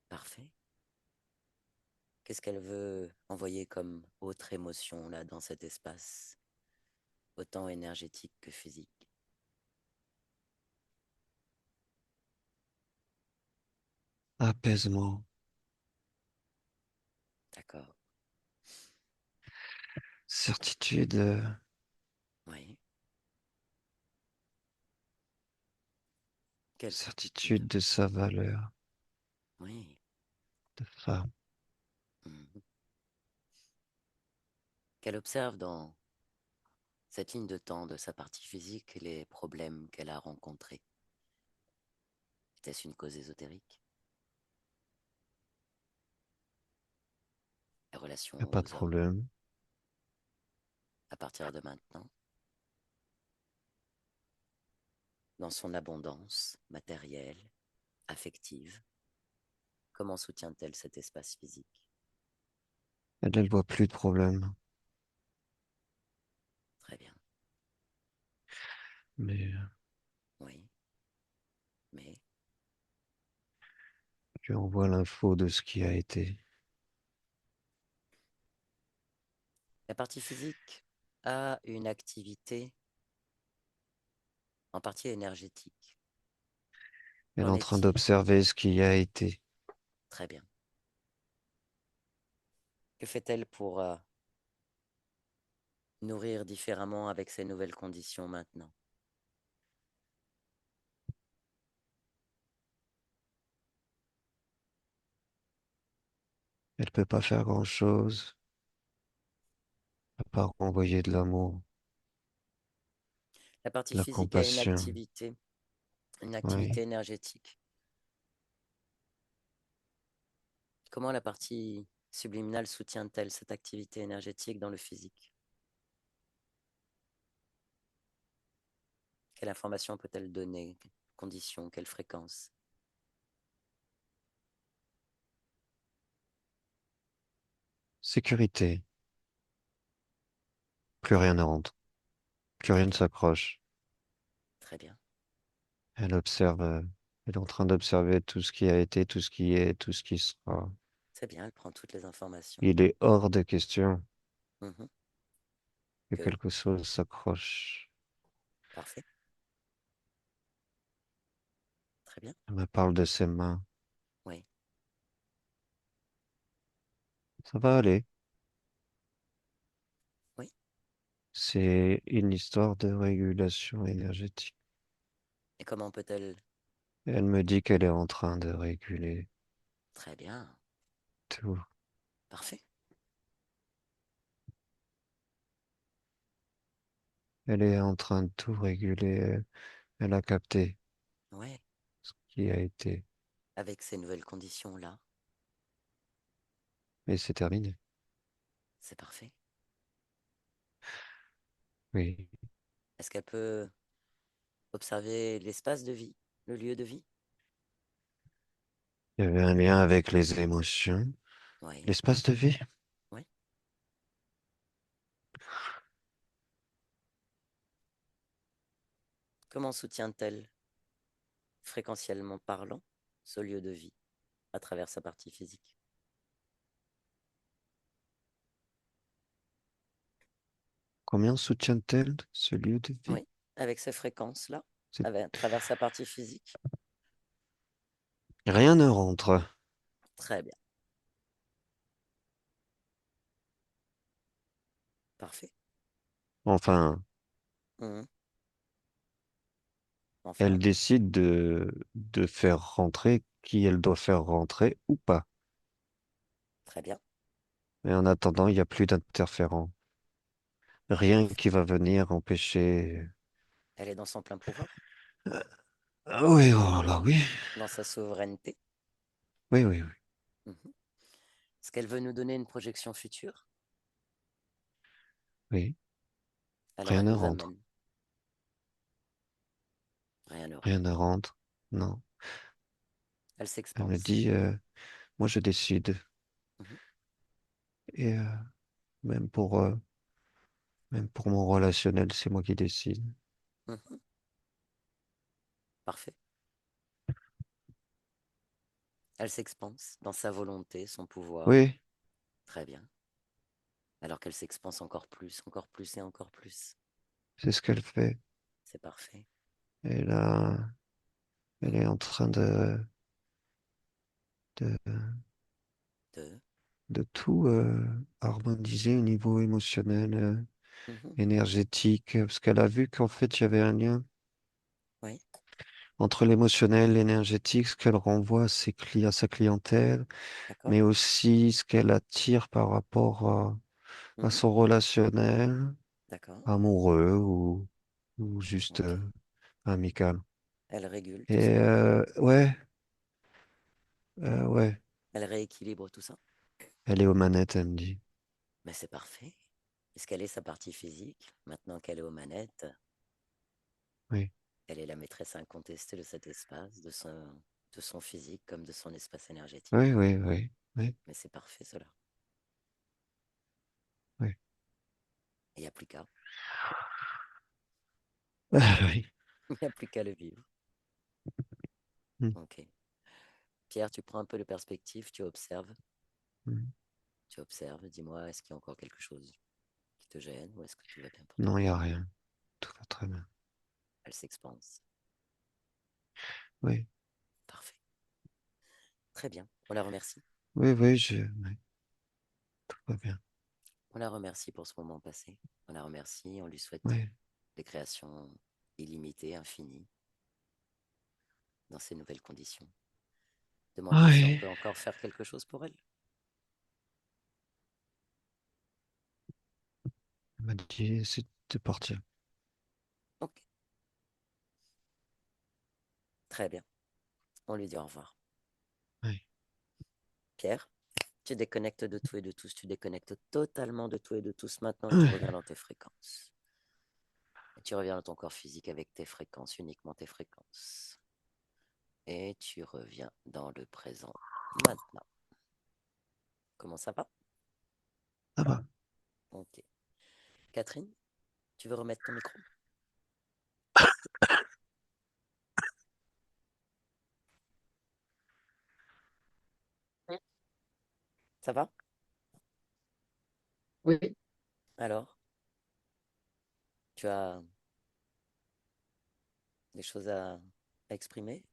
[SPEAKER 1] Parfait. Qu'est-ce qu'elle veut envoyer comme autre émotion là dans cet espace, autant énergétique que physique?
[SPEAKER 3] Apaisement.
[SPEAKER 1] D'accord.
[SPEAKER 3] Certitude,
[SPEAKER 1] Oui. Quelle certitude?
[SPEAKER 3] certitude de sa valeur
[SPEAKER 1] Oui.
[SPEAKER 3] de femme.
[SPEAKER 1] Mhm. Qu'elle observe dans cette ligne de temps de sa partie physique les problèmes qu'elle a rencontrés. Était-ce une cause ésotérique? Les
[SPEAKER 3] Y a
[SPEAKER 1] relations
[SPEAKER 3] pas de
[SPEAKER 1] aux hommes,
[SPEAKER 3] problème.
[SPEAKER 1] à partir de maintenant, dans son abondance matérielle, affective, comment soutient-elle cet espace physique?
[SPEAKER 3] Elle voit plus de problème.
[SPEAKER 1] Très bien.
[SPEAKER 3] Mais
[SPEAKER 1] Oui. Mais
[SPEAKER 3] je lui envoie l'info de ce qui a été.
[SPEAKER 1] la partie physique a une activité en partie énergétique.
[SPEAKER 3] Elle est
[SPEAKER 1] Qu'en
[SPEAKER 3] en train
[SPEAKER 1] est-il?
[SPEAKER 3] d'observer ce qui a été.
[SPEAKER 1] Très bien. Que fait-elle pour nourrir différemment avec ces nouvelles conditions maintenant?
[SPEAKER 3] Elle peut pas faire grand-chose à part envoyer de l'amour,
[SPEAKER 1] La partie
[SPEAKER 3] de la
[SPEAKER 1] physique a
[SPEAKER 3] compassion.
[SPEAKER 1] une
[SPEAKER 3] Oui.
[SPEAKER 1] activité énergétique. Comment la partie subliminale soutient-elle cette activité énergétique dans le physique? Quelle information peut-elle donner? Quelles conditions? Quelle fréquence?
[SPEAKER 3] Sécurité. Plus rien ne rentre. Plus
[SPEAKER 1] Très
[SPEAKER 3] rien ne
[SPEAKER 1] bien,
[SPEAKER 3] s'accroche.
[SPEAKER 1] très bien.
[SPEAKER 3] Elle observe, elle est en train d'observer tout ce qui a été, tout ce qui est, tout ce qui sera.
[SPEAKER 1] C'est bien, elle prend toutes les informations.
[SPEAKER 3] Il est hors de question
[SPEAKER 1] Mhm.
[SPEAKER 3] que
[SPEAKER 1] Que,
[SPEAKER 3] quelque chose s'accroche.
[SPEAKER 1] parfait, très bien.
[SPEAKER 3] Elle me parle de ses mains.
[SPEAKER 1] Oui,
[SPEAKER 3] Ça va aller.
[SPEAKER 1] oui,
[SPEAKER 3] C'est une histoire de régulation énergétique.
[SPEAKER 1] et comment peut-elle?
[SPEAKER 3] Elle me dit qu'elle est en train de réguler
[SPEAKER 1] Très bien,
[SPEAKER 3] tout.
[SPEAKER 1] parfait.
[SPEAKER 3] Elle est en train de tout réguler. Elle a capté
[SPEAKER 1] Oui,
[SPEAKER 3] ce qui a été.
[SPEAKER 1] avec ces nouvelles conditions-là,
[SPEAKER 3] Et c'est terminé.
[SPEAKER 1] c'est parfait.
[SPEAKER 3] Oui.
[SPEAKER 1] Est-ce qu'elle peut observer l'espace de vie, le lieu de vie?
[SPEAKER 3] Il y avait un lien avec les émotions.
[SPEAKER 1] Oui,
[SPEAKER 3] L'espace de vie?
[SPEAKER 1] oui. Comment soutient-elle, fréquentiellement parlant, ce lieu de vie à travers sa partie physique?
[SPEAKER 3] Combien soutient-elle ce lieu de vie?
[SPEAKER 1] Oui, avec ces fréquences-là,
[SPEAKER 3] C'est-
[SPEAKER 1] à travers sa partie physique?
[SPEAKER 3] Rien ne rentre.
[SPEAKER 1] Très bien, parfait.
[SPEAKER 3] Enfin,
[SPEAKER 1] Mhm.
[SPEAKER 3] elle
[SPEAKER 1] Enfin,
[SPEAKER 3] décide de faire rentrer qui elle doit faire rentrer ou pas.
[SPEAKER 1] très bien,
[SPEAKER 3] Et en attendant, il n'y a plus d'interférent. Rien
[SPEAKER 1] parfait.
[SPEAKER 3] qui va venir empêcher.
[SPEAKER 1] Elle est dans son plein pouvoir,
[SPEAKER 3] Ah oui, oh là, oui.
[SPEAKER 1] dans sa souveraineté.
[SPEAKER 3] Oui, oui, oui.
[SPEAKER 1] Mhm. Est-ce qu'elle veut nous donner une projection future?
[SPEAKER 3] Oui.
[SPEAKER 1] Alors
[SPEAKER 3] Rien
[SPEAKER 1] elle
[SPEAKER 3] ne
[SPEAKER 1] nous
[SPEAKER 3] rentre.
[SPEAKER 1] amène. Rien ne
[SPEAKER 3] Rien ne
[SPEAKER 1] rentre.
[SPEAKER 3] rentre. Non.
[SPEAKER 1] Elle
[SPEAKER 3] Elle me
[SPEAKER 1] s'expanse.
[SPEAKER 3] dit, moi je décide.
[SPEAKER 1] Mhm.
[SPEAKER 3] Et même pour, euh, même pour mon relationnel, c'est moi qui décide.
[SPEAKER 1] Mhm. Parfait. Elle s'expanse dans sa volonté, son pouvoir.
[SPEAKER 3] Oui,
[SPEAKER 1] Très bien. Alors qu'elle s'expanse encore plus et encore plus.
[SPEAKER 3] c'est ce qu'elle fait.
[SPEAKER 1] C'est parfait.
[SPEAKER 3] Et là, elle est
[SPEAKER 1] Mhm.
[SPEAKER 3] en train de,
[SPEAKER 1] Deux.
[SPEAKER 3] de tout harmoniser au niveau émotionnel,
[SPEAKER 1] Mhm.
[SPEAKER 3] énergétique, parce qu'elle a vu qu'en fait, il y avait un lien
[SPEAKER 1] Oui,
[SPEAKER 3] entre l'émotionnel, l'énergétique, ce qu'elle renvoie à à sa clientèle,
[SPEAKER 1] d'accord.
[SPEAKER 3] mais aussi ce qu'elle attire par rapport à
[SPEAKER 1] Mhm.
[SPEAKER 3] son relationnel,
[SPEAKER 1] D'accord.
[SPEAKER 3] amoureux ou juste
[SPEAKER 1] Ok.
[SPEAKER 3] amical.
[SPEAKER 1] Elle régule tout
[SPEAKER 3] Et
[SPEAKER 1] ça.
[SPEAKER 3] ouais,
[SPEAKER 1] Elle rééquilibre tout ça.
[SPEAKER 3] elle est aux manettes, elle me dit.
[SPEAKER 1] Mais c'est parfait. Est-ce qu'elle est sa partie physique? Maintenant qu'elle est aux manettes,
[SPEAKER 3] Oui,
[SPEAKER 1] elle est la maîtresse incontestée de cet espace, de son physique comme de son espace énergétique.
[SPEAKER 3] oui, oui, oui, oui,
[SPEAKER 1] Mais c'est parfait cela.
[SPEAKER 3] oui.
[SPEAKER 1] Il n'y a plus qu'à.
[SPEAKER 3] Oui.
[SPEAKER 1] Il n'y a plus qu'à le vivre.
[SPEAKER 3] Mm,
[SPEAKER 1] Ok. Pierre, tu prends un peu de perspective, tu observes.
[SPEAKER 3] mm.
[SPEAKER 1] Tu observes, dis-moi, est-ce qu'il y a encore quelque chose qui te gêne ou est-ce que tout va bien pour toi?
[SPEAKER 3] Non, il n'y a rien. Tout va très bien.
[SPEAKER 1] Elle s'expanse.
[SPEAKER 3] Oui,
[SPEAKER 1] Parfait. Très bien. On la remercie.
[SPEAKER 3] oui, oui, oui, tout va bien.
[SPEAKER 1] On la remercie pour ce moment passé. On la remercie. On lui souhaite
[SPEAKER 3] Oui.
[SPEAKER 1] des créations illimitées, infinies, dans ces nouvelles conditions. Demande-lui si on
[SPEAKER 3] Oui.
[SPEAKER 1] peut encore faire quelque chose pour elle.
[SPEAKER 3] Elle m'a dit, c'est de partir.
[SPEAKER 1] Ok. Très bien. On lui dit au revoir.
[SPEAKER 3] Oui.
[SPEAKER 1] Pierre, tu déconnectes de tout et de tous. Tu déconnectes totalement de tout et de tous maintenant et tu
[SPEAKER 3] Oui.
[SPEAKER 1] reviens dans tes fréquences. Et tu reviens dans ton corps physique avec tes fréquences, uniquement tes fréquences. Et tu reviens dans le présent maintenant. Comment ça va?
[SPEAKER 3] Ça va.
[SPEAKER 1] Ok. Catherine, tu veux remettre ton micro? Ça va?
[SPEAKER 2] Oui.
[SPEAKER 1] Alors, tu as des choses à exprimer?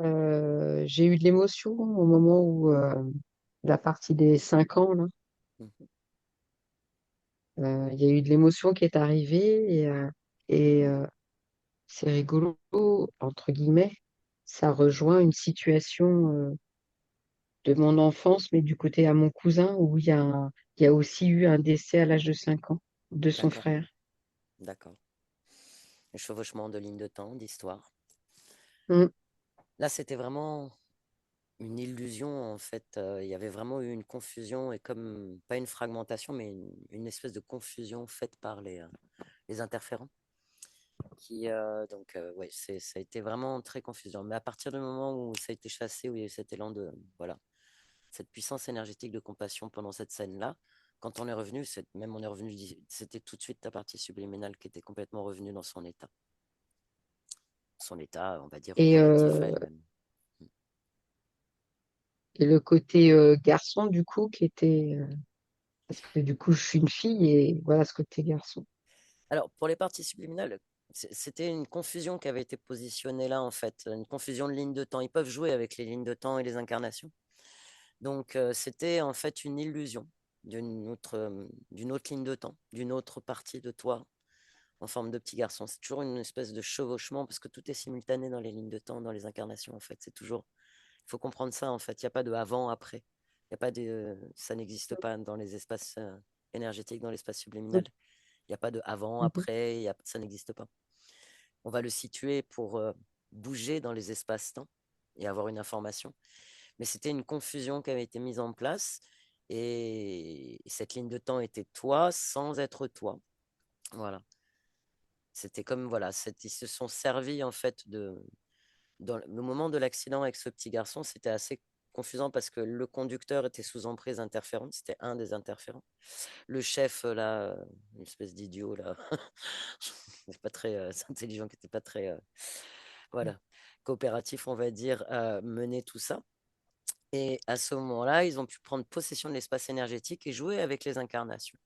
[SPEAKER 2] J'ai eu de l'émotion au moment où la partie des 5 ans, là,
[SPEAKER 1] Mhm.
[SPEAKER 2] il y a eu de l'émotion qui est arrivée et c'est rigolo, entre guillemets, ça rejoint une situation de mon enfance, mais du côté à mon cousin, où il y a aussi eu un décès à l'âge de 5 ans de son
[SPEAKER 1] D'accord,
[SPEAKER 2] frère.
[SPEAKER 1] d'accord. Le chevauchement de lignes de temps, d'histoire.
[SPEAKER 2] Mm.
[SPEAKER 1] Là, c'était vraiment une illusion, en fait. Il y avait vraiment eu une confusion et comme, pas une fragmentation, mais une espèce de confusion faite par les interférents. Ouais, ça a été vraiment très confusant. Mais à partir du moment où ça a été chassé, où il y a eu cet élan de, voilà, cette puissance énergétique de compassion pendant cette scène-là, quand on est revenu, même on est revenu, c'était tout de suite ta partie subliminale qui était complètement revenue dans son état, on va dire,
[SPEAKER 2] Et,
[SPEAKER 1] relatif à
[SPEAKER 2] euh,
[SPEAKER 1] elle-même.
[SPEAKER 2] et le côté garçon, du coup, qui était... parce que du coup, je suis une fille et voilà ce côté garçon.
[SPEAKER 1] Alors, pour les parties subliminales, c'était une confusion qui avait été positionnée là, en fait, une confusion de lignes de temps. Ils peuvent jouer avec les lignes de temps et les incarnations. Donc, c'était en fait une illusion d'une autre ligne de temps, d'une autre partie de toi en forme de petit garçon. C'est toujours une espèce de chevauchement parce que tout est simultané dans les lignes de temps, dans les incarnations, en fait. C'est toujours, il faut comprendre ça, en fait. Il n'y a pas de avant, après. Il y a pas de, ça n'existe pas dans les espaces énergétiques, dans l'espace subliminal. Il n'y a pas de avant,
[SPEAKER 2] Mhm.
[SPEAKER 1] après, ça n'existe pas. On va le situer pour bouger dans les espaces-temps et avoir une information. Mais c'était une confusion qui avait été mise en place et cette ligne de temps était toi sans être toi. Voilà. C'était comme, voilà, ils se sont servis en fait dans le moment de l'accident avec ce petit garçon, c'était assez confusant parce que le conducteur était sous emprise interférente, c'était un des interférents. Le chef, là, une espèce d'idiot, là, pas très intelligent, qui n'était pas très, voilà, coopératif, on va dire, mener tout ça. Et à ce moment-là, ils ont pu prendre possession de l'espace énergétique et jouer avec les incarnations.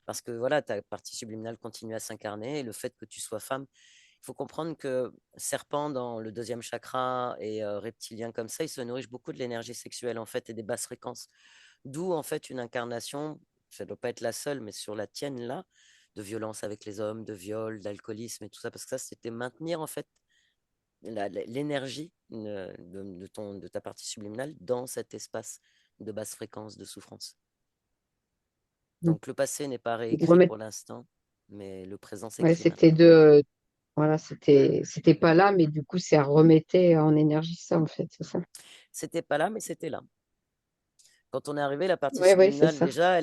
[SPEAKER 1] Parce que voilà, ta partie subliminale continue à s'incarner et le fait que tu sois femme, Il faut comprendre que serpent dans le deuxième chakra et reptilien comme ça, ils se nourrissent beaucoup de l'énergie sexuelle en fait et des basses fréquences. D'où en fait une incarnation, ça ne doit pas être la seule, mais sur la tienne là, de violence avec les hommes, de viol, d'alcoolisme et tout ça, parce que ça, c'était maintenir en fait l'énergie de ta partie subliminale dans cet espace de basse fréquence de souffrance.
[SPEAKER 2] Mm.
[SPEAKER 1] Donc le passé n'est pas réécrit
[SPEAKER 2] Remettre,
[SPEAKER 1] pour l'instant, mais le présent
[SPEAKER 2] ouais,
[SPEAKER 1] s'écrit
[SPEAKER 2] c'était
[SPEAKER 1] maintenant.
[SPEAKER 2] de, voilà, c'était pas là, mais du coup, ça remettait en énergie ça, en fait, c'est ça.
[SPEAKER 1] C'était pas là, mais c'était là. Quand on est arrivé, la partie
[SPEAKER 2] Oui, oui, c'est
[SPEAKER 1] subliminale,
[SPEAKER 2] ça.
[SPEAKER 1] déjà,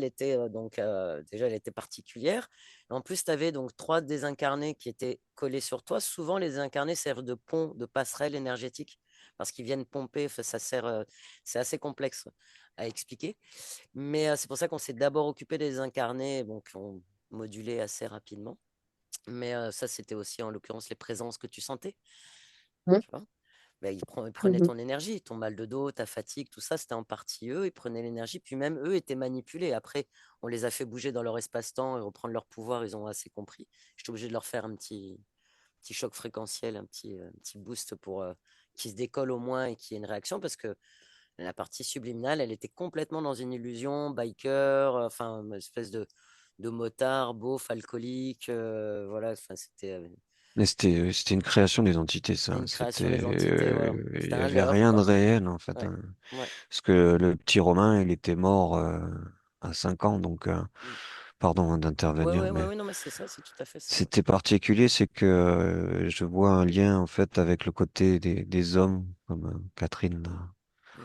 [SPEAKER 1] déjà, elle était particulière. Et en plus, tu avais donc trois désincarnés qui étaient collés sur toi. Souvent, les désincarnés servent de pont, de passerelle énergétique, parce qu'ils viennent pomper. Enfin, ça sert, c'est assez complexe à expliquer. Mais c'est pour ça qu'on s'est d'abord occupé des désincarnés, bon, qui ont modulé assez rapidement. Mais ça, c'était aussi en l'occurrence les présences que tu sentais.
[SPEAKER 2] Mm.
[SPEAKER 1] Tu vois. Ben, ils prenaient
[SPEAKER 2] Mhm.
[SPEAKER 1] ton énergie, ton mal de dos, ta fatigue, tout ça, c'était en partie eux, ils prenaient l'énergie, puis même eux étaient manipulés. Après, on les a fait bouger dans leur espace-temps et reprendre leur pouvoir, ils ont assez compris. J'étais obligé de leur faire un petit choc fréquentiel, un petit boost pour qu'ils se décollent au moins et qu'il y ait une réaction, parce que la partie subliminale, elle était complètement dans une illusion, biker, enfin, une espèce de motard, beauf, alcoolique, voilà, enfin,
[SPEAKER 3] Mais c'était une création des entités,
[SPEAKER 1] c'était
[SPEAKER 3] ça.
[SPEAKER 1] une création des entités, voilà.
[SPEAKER 3] Il
[SPEAKER 1] C'était
[SPEAKER 3] y
[SPEAKER 1] un
[SPEAKER 3] avait
[SPEAKER 1] leurre,
[SPEAKER 3] rien de
[SPEAKER 1] quoi.
[SPEAKER 3] réel, en fait,
[SPEAKER 1] Ouais,
[SPEAKER 3] hein.
[SPEAKER 1] ouais.
[SPEAKER 3] Parce que le petit Romain, il était mort à 5 ans, donc,
[SPEAKER 1] Mm.
[SPEAKER 3] pardon hein,
[SPEAKER 1] Ouais,
[SPEAKER 3] d'intervenir,
[SPEAKER 1] ouais, ouais,
[SPEAKER 3] mais
[SPEAKER 1] ouais, non, mais c'est ça, c'est tout à fait ça. Ouais.
[SPEAKER 3] c'était particulier, c'est que je vois un lien, en fait, avec le côté des hommes, comme Catherine, là.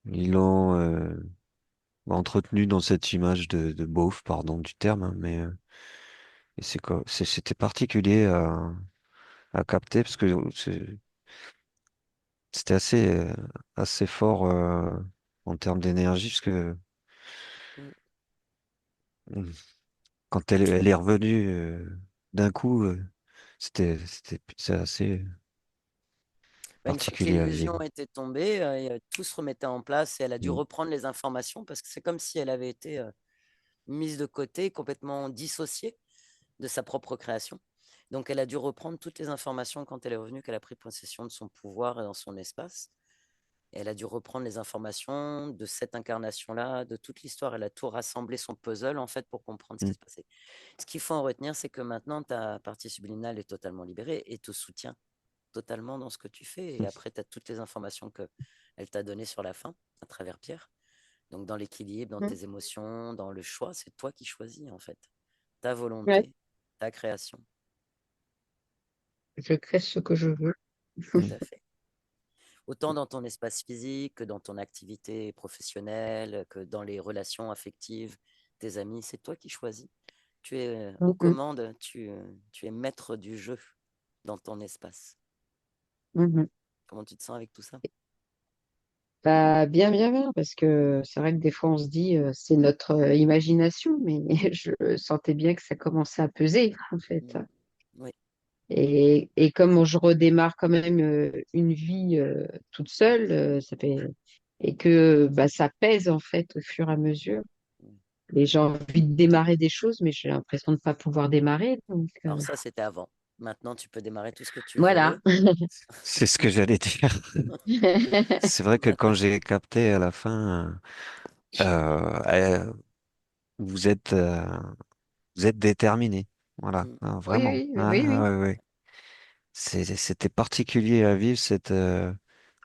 [SPEAKER 1] Mm,
[SPEAKER 3] Ils l'ont entretenu dans cette image de beauf, pardon du terme, hein, mais et c'était particulier à capter parce que c'était assez fort en termes d'énergie parce que
[SPEAKER 1] mm.
[SPEAKER 3] mm, quand elle est revenue d'un coup, c'est assez
[SPEAKER 1] Bah, une fois que
[SPEAKER 3] particulier à vivre.
[SPEAKER 1] l'illusion était tombée, tout se remettait en place et elle a dû
[SPEAKER 3] Mm.
[SPEAKER 1] reprendre les informations parce que c'est comme si elle avait été mise de côté, complètement dissociée de sa propre création. Donc elle a dû reprendre toutes les informations quand elle est revenue, qu'elle a pris possession de son pouvoir et dans son espace. Et elle a dû reprendre les informations de cette incarnation-là, de toute l'histoire. Elle a tout rassemblé son puzzle en fait pour comprendre ce qui
[SPEAKER 3] Mm.
[SPEAKER 1] se passait. Ce qu'il faut en retenir, c'est que maintenant ta partie subliminale est totalement libérée et te soutient totalement dans ce que tu fais. Et après, tu as toutes les informations qu'elle t'a données sur la fin, à travers Pierre. Donc, dans l'équilibre, dans
[SPEAKER 2] Mm.
[SPEAKER 1] tes émotions, dans le choix, c'est toi qui choisis, en fait. Ta
[SPEAKER 2] Ouais,
[SPEAKER 1] volonté, ta création.
[SPEAKER 2] je crée ce que je veux.
[SPEAKER 1] Tout à fait. Autant dans ton espace physique que dans ton activité professionnelle, que dans les relations affectives, tes amis, c'est toi qui choisis. Tu es aux
[SPEAKER 2] Mhm.
[SPEAKER 1] commandes, tu es maître du jeu dans ton espace.
[SPEAKER 2] Mhm.
[SPEAKER 1] Comment tu te sens avec tout ça?
[SPEAKER 2] Bah, bien, bien, bien, parce que c'est vrai que des fois on se dit c'est notre imagination, mais je sentais bien que ça commençait à peser en fait.
[SPEAKER 1] Mm. Oui.
[SPEAKER 2] Et comme je redémarre quand même une vie toute seule, ça fait et que bah, ça pèse en fait au fur et à mesure.
[SPEAKER 1] Mm.
[SPEAKER 2] Et j'ai envie de démarrer des choses, mais j'ai l'impression de ne pas pouvoir démarrer. Donc
[SPEAKER 1] Alors ça, c'était avant. Maintenant, tu peux démarrer tout ce que tu
[SPEAKER 2] voilà.
[SPEAKER 1] veux.
[SPEAKER 3] C'est ce que j'allais dire. C'est vrai que quand j'ai capté à la fin, vous êtes vous êtes déterminé. Voilà,
[SPEAKER 1] Mm.
[SPEAKER 3] hein,
[SPEAKER 2] Oui,
[SPEAKER 3] vraiment.
[SPEAKER 2] oui, oui,
[SPEAKER 3] Ah,
[SPEAKER 2] oui,
[SPEAKER 3] ah,
[SPEAKER 2] oui.
[SPEAKER 3] ouais, ouais. C'était particulier à vivre cette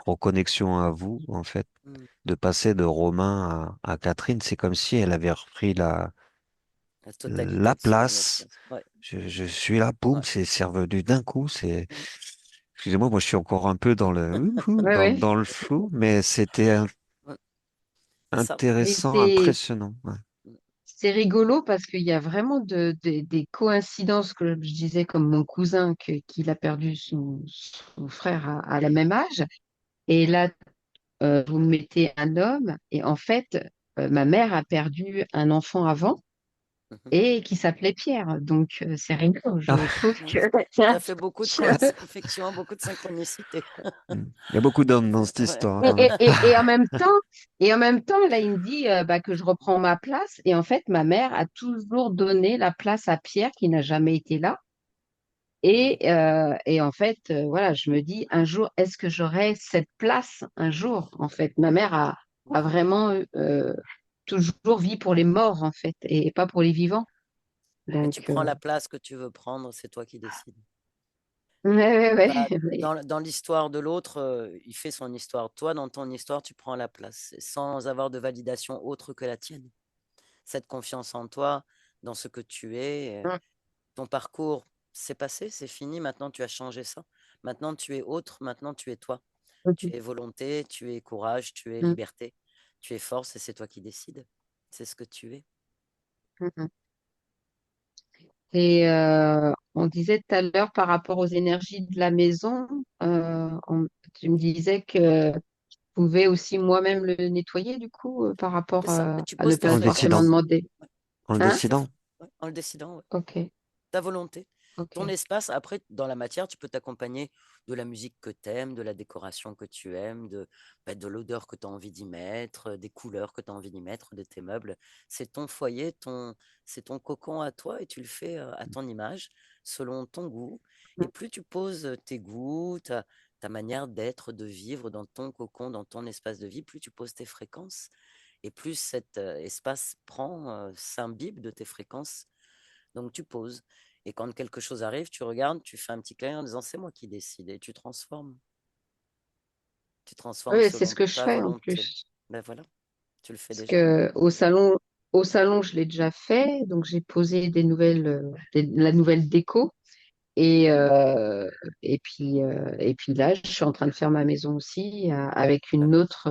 [SPEAKER 3] reconnexion à vous, en fait,
[SPEAKER 1] Mm.
[SPEAKER 3] de passer de Romain à Catherine. C'est comme si elle avait repris
[SPEAKER 1] La totalité
[SPEAKER 3] la
[SPEAKER 1] de son
[SPEAKER 3] place.
[SPEAKER 1] essence. Ouais.
[SPEAKER 3] Je suis là, boum,
[SPEAKER 1] Ouais.
[SPEAKER 3] c'est revenu d'un coup.
[SPEAKER 1] Mm.
[SPEAKER 3] Excusez-moi, moi je suis encore un peu dans le,
[SPEAKER 2] Ouais, ouais.
[SPEAKER 3] dans le flou, mais c'était
[SPEAKER 1] Ouais. C'est ça.
[SPEAKER 2] Mais
[SPEAKER 3] intéressant, impressionnant. Ouais.
[SPEAKER 1] Mm.
[SPEAKER 2] c'est rigolo parce qu'il y a vraiment des coïncidences que je disais, comme mon cousin qu'il a perdu son frère à la même âge. Et là, vous mettez un homme, et en fait, ma mère a perdu un enfant avant
[SPEAKER 1] Mhm.
[SPEAKER 2] et qui s'appelait Pierre. Donc, c'est rigolo. Je
[SPEAKER 3] Ah,
[SPEAKER 2] trouve
[SPEAKER 1] Mm.
[SPEAKER 2] que
[SPEAKER 1] Ça fait beaucoup de effectivement beaucoup de synchronicité.
[SPEAKER 3] il y a beaucoup d'hommes dans cette
[SPEAKER 1] Ouais.
[SPEAKER 3] histoire, hein.
[SPEAKER 2] et en même temps, là, il me dit bah, que je reprends ma place. Et en fait, ma mère a toujours donné la place à Pierre qui n'a jamais été là. Et en fait, voilà, je me dis, un jour, est-ce que j'aurai cette place un jour, en fait? Ma mère a vraiment toujours vie pour les morts, en fait, et pas pour les vivants.
[SPEAKER 1] Mais tu
[SPEAKER 2] Donc,
[SPEAKER 1] prends la place que tu veux prendre, c'est toi qui décides.
[SPEAKER 2] ouais, ouais,
[SPEAKER 1] Bah,
[SPEAKER 2] ouais.
[SPEAKER 1] dans l'histoire de l'autre, il fait son histoire. Toi, dans ton histoire, tu prends la place sans avoir de validation autre que la tienne. Cette confiance en toi, dans ce que tu es,
[SPEAKER 2] Mm,
[SPEAKER 1] ton parcours, c'est passé, c'est fini. Maintenant, tu as changé ça. Maintenant, tu es autre. Maintenant, tu es toi. Tu
[SPEAKER 2] mhm,
[SPEAKER 1] es volonté, tu es courage, tu es
[SPEAKER 2] mm,
[SPEAKER 1] liberté, tu es force et c'est toi qui décides. C'est ce que tu es.
[SPEAKER 2] mhm. Et on disait tout à l'heure par rapport aux énergies de la maison, tu me disais que je pouvais aussi moi-même le nettoyer, du coup, par
[SPEAKER 1] C'est
[SPEAKER 2] rapport
[SPEAKER 1] ça. Mais tu
[SPEAKER 2] à ne
[SPEAKER 1] poses tes
[SPEAKER 2] pas
[SPEAKER 3] En le
[SPEAKER 2] forcément
[SPEAKER 3] décidant.
[SPEAKER 1] fréquences.
[SPEAKER 2] demander.
[SPEAKER 3] En le
[SPEAKER 2] Hein?
[SPEAKER 3] décidant.
[SPEAKER 1] Ouais, en le décidant, ouais.
[SPEAKER 2] Ok,
[SPEAKER 1] Ta volonté. Ton
[SPEAKER 2] ok.
[SPEAKER 1] espace, après, dans la matière, tu peux t'accompagner de la musique que tu aimes, de la décoration que tu aimes, de l'odeur que tu as envie d'y mettre, des couleurs que tu as envie d'y mettre, de tes meubles. C'est ton foyer, c'est ton cocon à toi et tu le fais à ton image, selon ton goût. Et plus tu poses tes goûts, ta manière d'être, de vivre dans ton cocon, dans ton espace de vie, plus tu poses tes fréquences et plus cet espace s'imbibe de tes fréquences. Donc tu poses. Et quand quelque chose arrive, tu regardes, tu fais un petit clin d'œil en disant c'est moi qui décide et tu transformes. Tu transformes
[SPEAKER 2] Oui, c'est ce
[SPEAKER 1] selon
[SPEAKER 2] que je
[SPEAKER 1] ta
[SPEAKER 2] fais en
[SPEAKER 1] volonté.
[SPEAKER 2] plus.
[SPEAKER 1] Ben voilà, tu le fais
[SPEAKER 2] Parce
[SPEAKER 1] déjà.
[SPEAKER 2] que au salon, je l'ai déjà fait. Donc, j'ai posé la nouvelle déco. Et, euh, et puis là, je suis en train de faire ma maison aussi avec
[SPEAKER 1] Ben
[SPEAKER 2] une
[SPEAKER 1] voilà.
[SPEAKER 2] autre.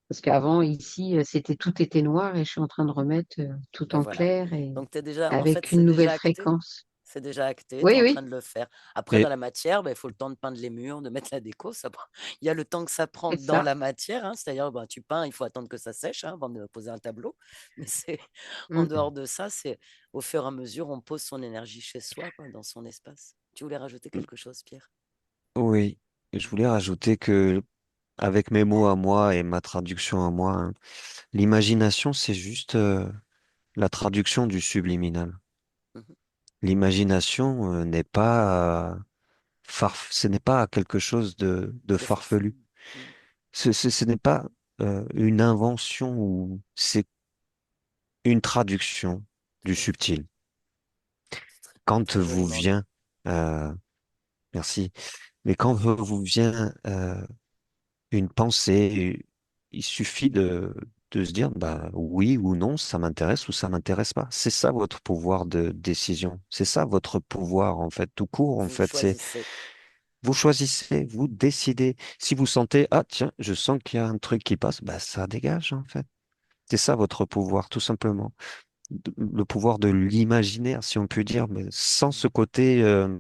[SPEAKER 2] Parce qu'avant, ici, tout était noir et je suis en train de remettre tout
[SPEAKER 1] Ben
[SPEAKER 2] en
[SPEAKER 1] voilà.
[SPEAKER 2] clair et
[SPEAKER 1] Donc t'es déjà, en fait,
[SPEAKER 2] avec
[SPEAKER 1] c'est
[SPEAKER 2] une nouvelle
[SPEAKER 1] déjà acté.
[SPEAKER 2] fréquence.
[SPEAKER 1] C'est déjà acté, tu es
[SPEAKER 2] Oui,
[SPEAKER 1] en train
[SPEAKER 2] oui,
[SPEAKER 1] de le faire. Après, dans
[SPEAKER 3] Et,
[SPEAKER 1] la matière, ben, il faut le temps de peindre les murs, de mettre la déco. Il y a le temps que ça prend
[SPEAKER 2] c'est
[SPEAKER 1] dans
[SPEAKER 2] ça.
[SPEAKER 1] la matière, hein, c'est-à-dire ben, tu peins, il faut attendre que ça sèche hein, avant de poser un tableau. Mais c'est en
[SPEAKER 2] Mm.
[SPEAKER 1] dehors de ça, c'est au fur et à mesure, on pose son énergie chez soi, quoi, dans son espace. Tu voulais rajouter quelque chose, Pierre?
[SPEAKER 3] oui, je voulais rajouter que avec mes mots à moi et ma traduction à moi, hein, l'imagination, c'est juste la traduction du subliminal.
[SPEAKER 1] Mhm.
[SPEAKER 3] L'imagination n'est pas ce n'est pas quelque chose de
[SPEAKER 1] De
[SPEAKER 3] farfelu.
[SPEAKER 1] farfelu. Mhm.
[SPEAKER 3] Ce n'est pas une invention ou c'est une traduction du
[SPEAKER 1] Tout à fait.
[SPEAKER 3] subtil.
[SPEAKER 1] C'est très,
[SPEAKER 3] Quand
[SPEAKER 1] très
[SPEAKER 3] vous
[SPEAKER 1] joliment dit.
[SPEAKER 3] vient, merci, mais quand vous vient une pensée, il suffit de se dire, bah oui ou non, ça m'intéresse ou ça m'intéresse pas. C'est ça votre pouvoir de décision. C'est ça votre pouvoir, en fait, tout court, en
[SPEAKER 1] Vous
[SPEAKER 3] fait. C'est,
[SPEAKER 1] choisissez.
[SPEAKER 3] vous choisissez, vous décidez. Si vous sentez, ah tiens, je sens qu'il y a un truc qui passe, bah ça dégage, en fait. C'est ça votre pouvoir, tout simplement. Le pouvoir de l'imaginaire, si on peut dire, mais sans ce
[SPEAKER 1] Mhm.
[SPEAKER 3] côté euh,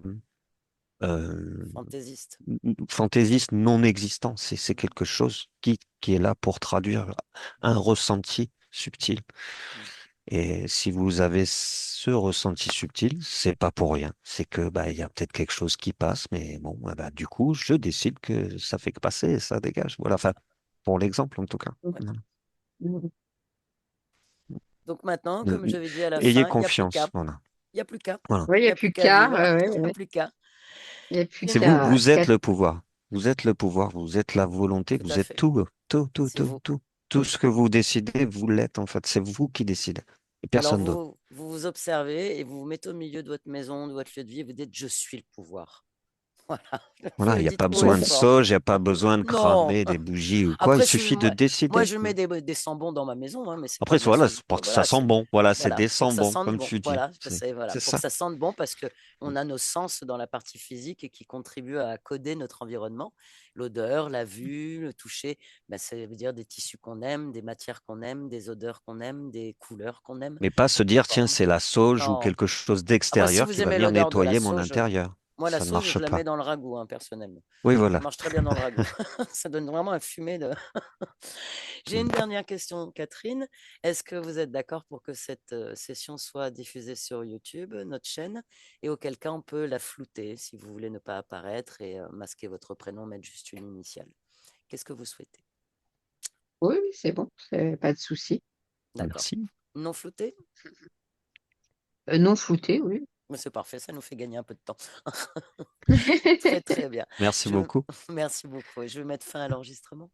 [SPEAKER 1] Fantaisiste.
[SPEAKER 3] fantaisiste non existant. C'est
[SPEAKER 1] Mhm.
[SPEAKER 3] quelque chose qui est là pour traduire un ressenti subtil.
[SPEAKER 1] Mhm.
[SPEAKER 3] Et si vous avez ce ressenti subtil, c'est pas pour rien. C'est que bah il y a peut-être quelque chose qui passe, mais bon, bah, du coup, je décide que ça fait que passer, et ça dégage. Voilà, enfin, pour l'exemple en tout cas.
[SPEAKER 1] Ouais.
[SPEAKER 2] Mhm. Mhm.
[SPEAKER 1] Donc maintenant,
[SPEAKER 3] Ne-
[SPEAKER 1] comme je l'avais dit à la
[SPEAKER 3] Ayez
[SPEAKER 1] fin, il n'y a plus qu'à.
[SPEAKER 3] confiance. Voilà.
[SPEAKER 1] Il n'y a plus qu'à.
[SPEAKER 3] Voilà.
[SPEAKER 2] Oui, il
[SPEAKER 1] Il
[SPEAKER 2] n'y
[SPEAKER 1] n'y
[SPEAKER 2] a
[SPEAKER 1] a plus
[SPEAKER 2] plus
[SPEAKER 1] qu'à
[SPEAKER 2] qu'à.
[SPEAKER 1] vivre.
[SPEAKER 2] Ouais,
[SPEAKER 1] Il n'y a
[SPEAKER 2] ouais.
[SPEAKER 1] plus qu'à.
[SPEAKER 2] Il n'y a plus
[SPEAKER 3] C'est vous,
[SPEAKER 1] Génial.
[SPEAKER 2] qu'à.
[SPEAKER 3] vous êtes le pouvoir. Vous êtes le pouvoir, vous êtes la volonté,
[SPEAKER 1] Tout à
[SPEAKER 3] vous êtes
[SPEAKER 1] fait.
[SPEAKER 3] tout, tout, tout,
[SPEAKER 1] C'est
[SPEAKER 3] tout,
[SPEAKER 1] vous.
[SPEAKER 3] tout. Tout ce que vous décidez, vous l'êtes en fait. C'est vous qui décidez. Et
[SPEAKER 1] Alors
[SPEAKER 3] personne d'autre.
[SPEAKER 1] vous vous observez et vous vous mettez au milieu de votre maison, de votre lieu de vie et vous dites je suis le pouvoir. Voilà. Vous
[SPEAKER 3] Voilà,
[SPEAKER 1] le
[SPEAKER 3] il n'y a
[SPEAKER 1] dites
[SPEAKER 3] pas
[SPEAKER 1] haut et
[SPEAKER 3] besoin
[SPEAKER 2] Ouais.
[SPEAKER 3] de
[SPEAKER 1] fort.
[SPEAKER 3] sauge, il n'y a pas besoin de
[SPEAKER 1] Non.
[SPEAKER 3] cramer des bougies ou quoi. Il
[SPEAKER 1] Après,
[SPEAKER 3] suffit de
[SPEAKER 1] moi,
[SPEAKER 3] décider.
[SPEAKER 1] je mets des sambons dans ma maison, hein, mais c'est pas
[SPEAKER 3] Après,
[SPEAKER 1] bien
[SPEAKER 3] voilà,
[SPEAKER 1] sûr.
[SPEAKER 3] c'est pour que ça
[SPEAKER 1] Voilà,
[SPEAKER 3] sent bon. Voilà, c'est
[SPEAKER 1] voilà,
[SPEAKER 3] des
[SPEAKER 1] pour que ça
[SPEAKER 3] sambons,
[SPEAKER 1] sente
[SPEAKER 3] comme
[SPEAKER 1] bon.
[SPEAKER 3] tu dis.
[SPEAKER 1] Voilà, voilà,
[SPEAKER 3] C'est
[SPEAKER 1] pour que
[SPEAKER 3] ça.
[SPEAKER 1] ça sente bon parce que on a nos sens dans la partie physique et qui contribuent à coder notre environnement. L'odeur, la vue, le toucher, ben, ça veut dire des tissus qu'on aime, des matières qu'on aime, des odeurs qu'on aime, des couleurs qu'on aime,
[SPEAKER 3] Mais pas se
[SPEAKER 1] des
[SPEAKER 3] dire, tiens,
[SPEAKER 1] formes.
[SPEAKER 3] c'est la sauge ou
[SPEAKER 1] Non.
[SPEAKER 3] quelque chose
[SPEAKER 1] Ah, moi, si
[SPEAKER 3] d'extérieur
[SPEAKER 1] vous
[SPEAKER 3] qui va
[SPEAKER 1] aimez
[SPEAKER 3] venir
[SPEAKER 1] l'odeur de la
[SPEAKER 3] nettoyer mon
[SPEAKER 1] sauge,
[SPEAKER 3] intérieur.
[SPEAKER 1] moi, la
[SPEAKER 3] Ça ne
[SPEAKER 1] sauge,
[SPEAKER 3] marche
[SPEAKER 1] je la mets
[SPEAKER 3] pas.
[SPEAKER 1] dans le ragoût, hein, personnellement.
[SPEAKER 3] Oui,
[SPEAKER 1] Ça
[SPEAKER 3] voilà.
[SPEAKER 1] marche très bien dans le ragoût. Ça donne vraiment un fumé de. J'ai une
[SPEAKER 3] Mm.
[SPEAKER 1] dernière question, Catherine. Est-ce que vous êtes d'accord pour que cette session soit diffusée sur YouTube, notre chaîne, et auquel cas on peut la flouter si vous voulez ne pas apparaître et masquer votre prénom, mettre juste une initiale. Qu'est-ce que vous souhaitez?
[SPEAKER 2] Oui, oui, c'est bon, c'est pas de souci.
[SPEAKER 1] D'accord.
[SPEAKER 3] Merci.
[SPEAKER 1] Non flouté?
[SPEAKER 2] Non flouté, oui.
[SPEAKER 1] Mais c'est parfait, ça nous fait gagner un peu de temps. Très, très bien.
[SPEAKER 3] Merci
[SPEAKER 1] Je...
[SPEAKER 3] beaucoup.
[SPEAKER 1] Merci beaucoup. Et je vais mettre fin à l'enregistrement.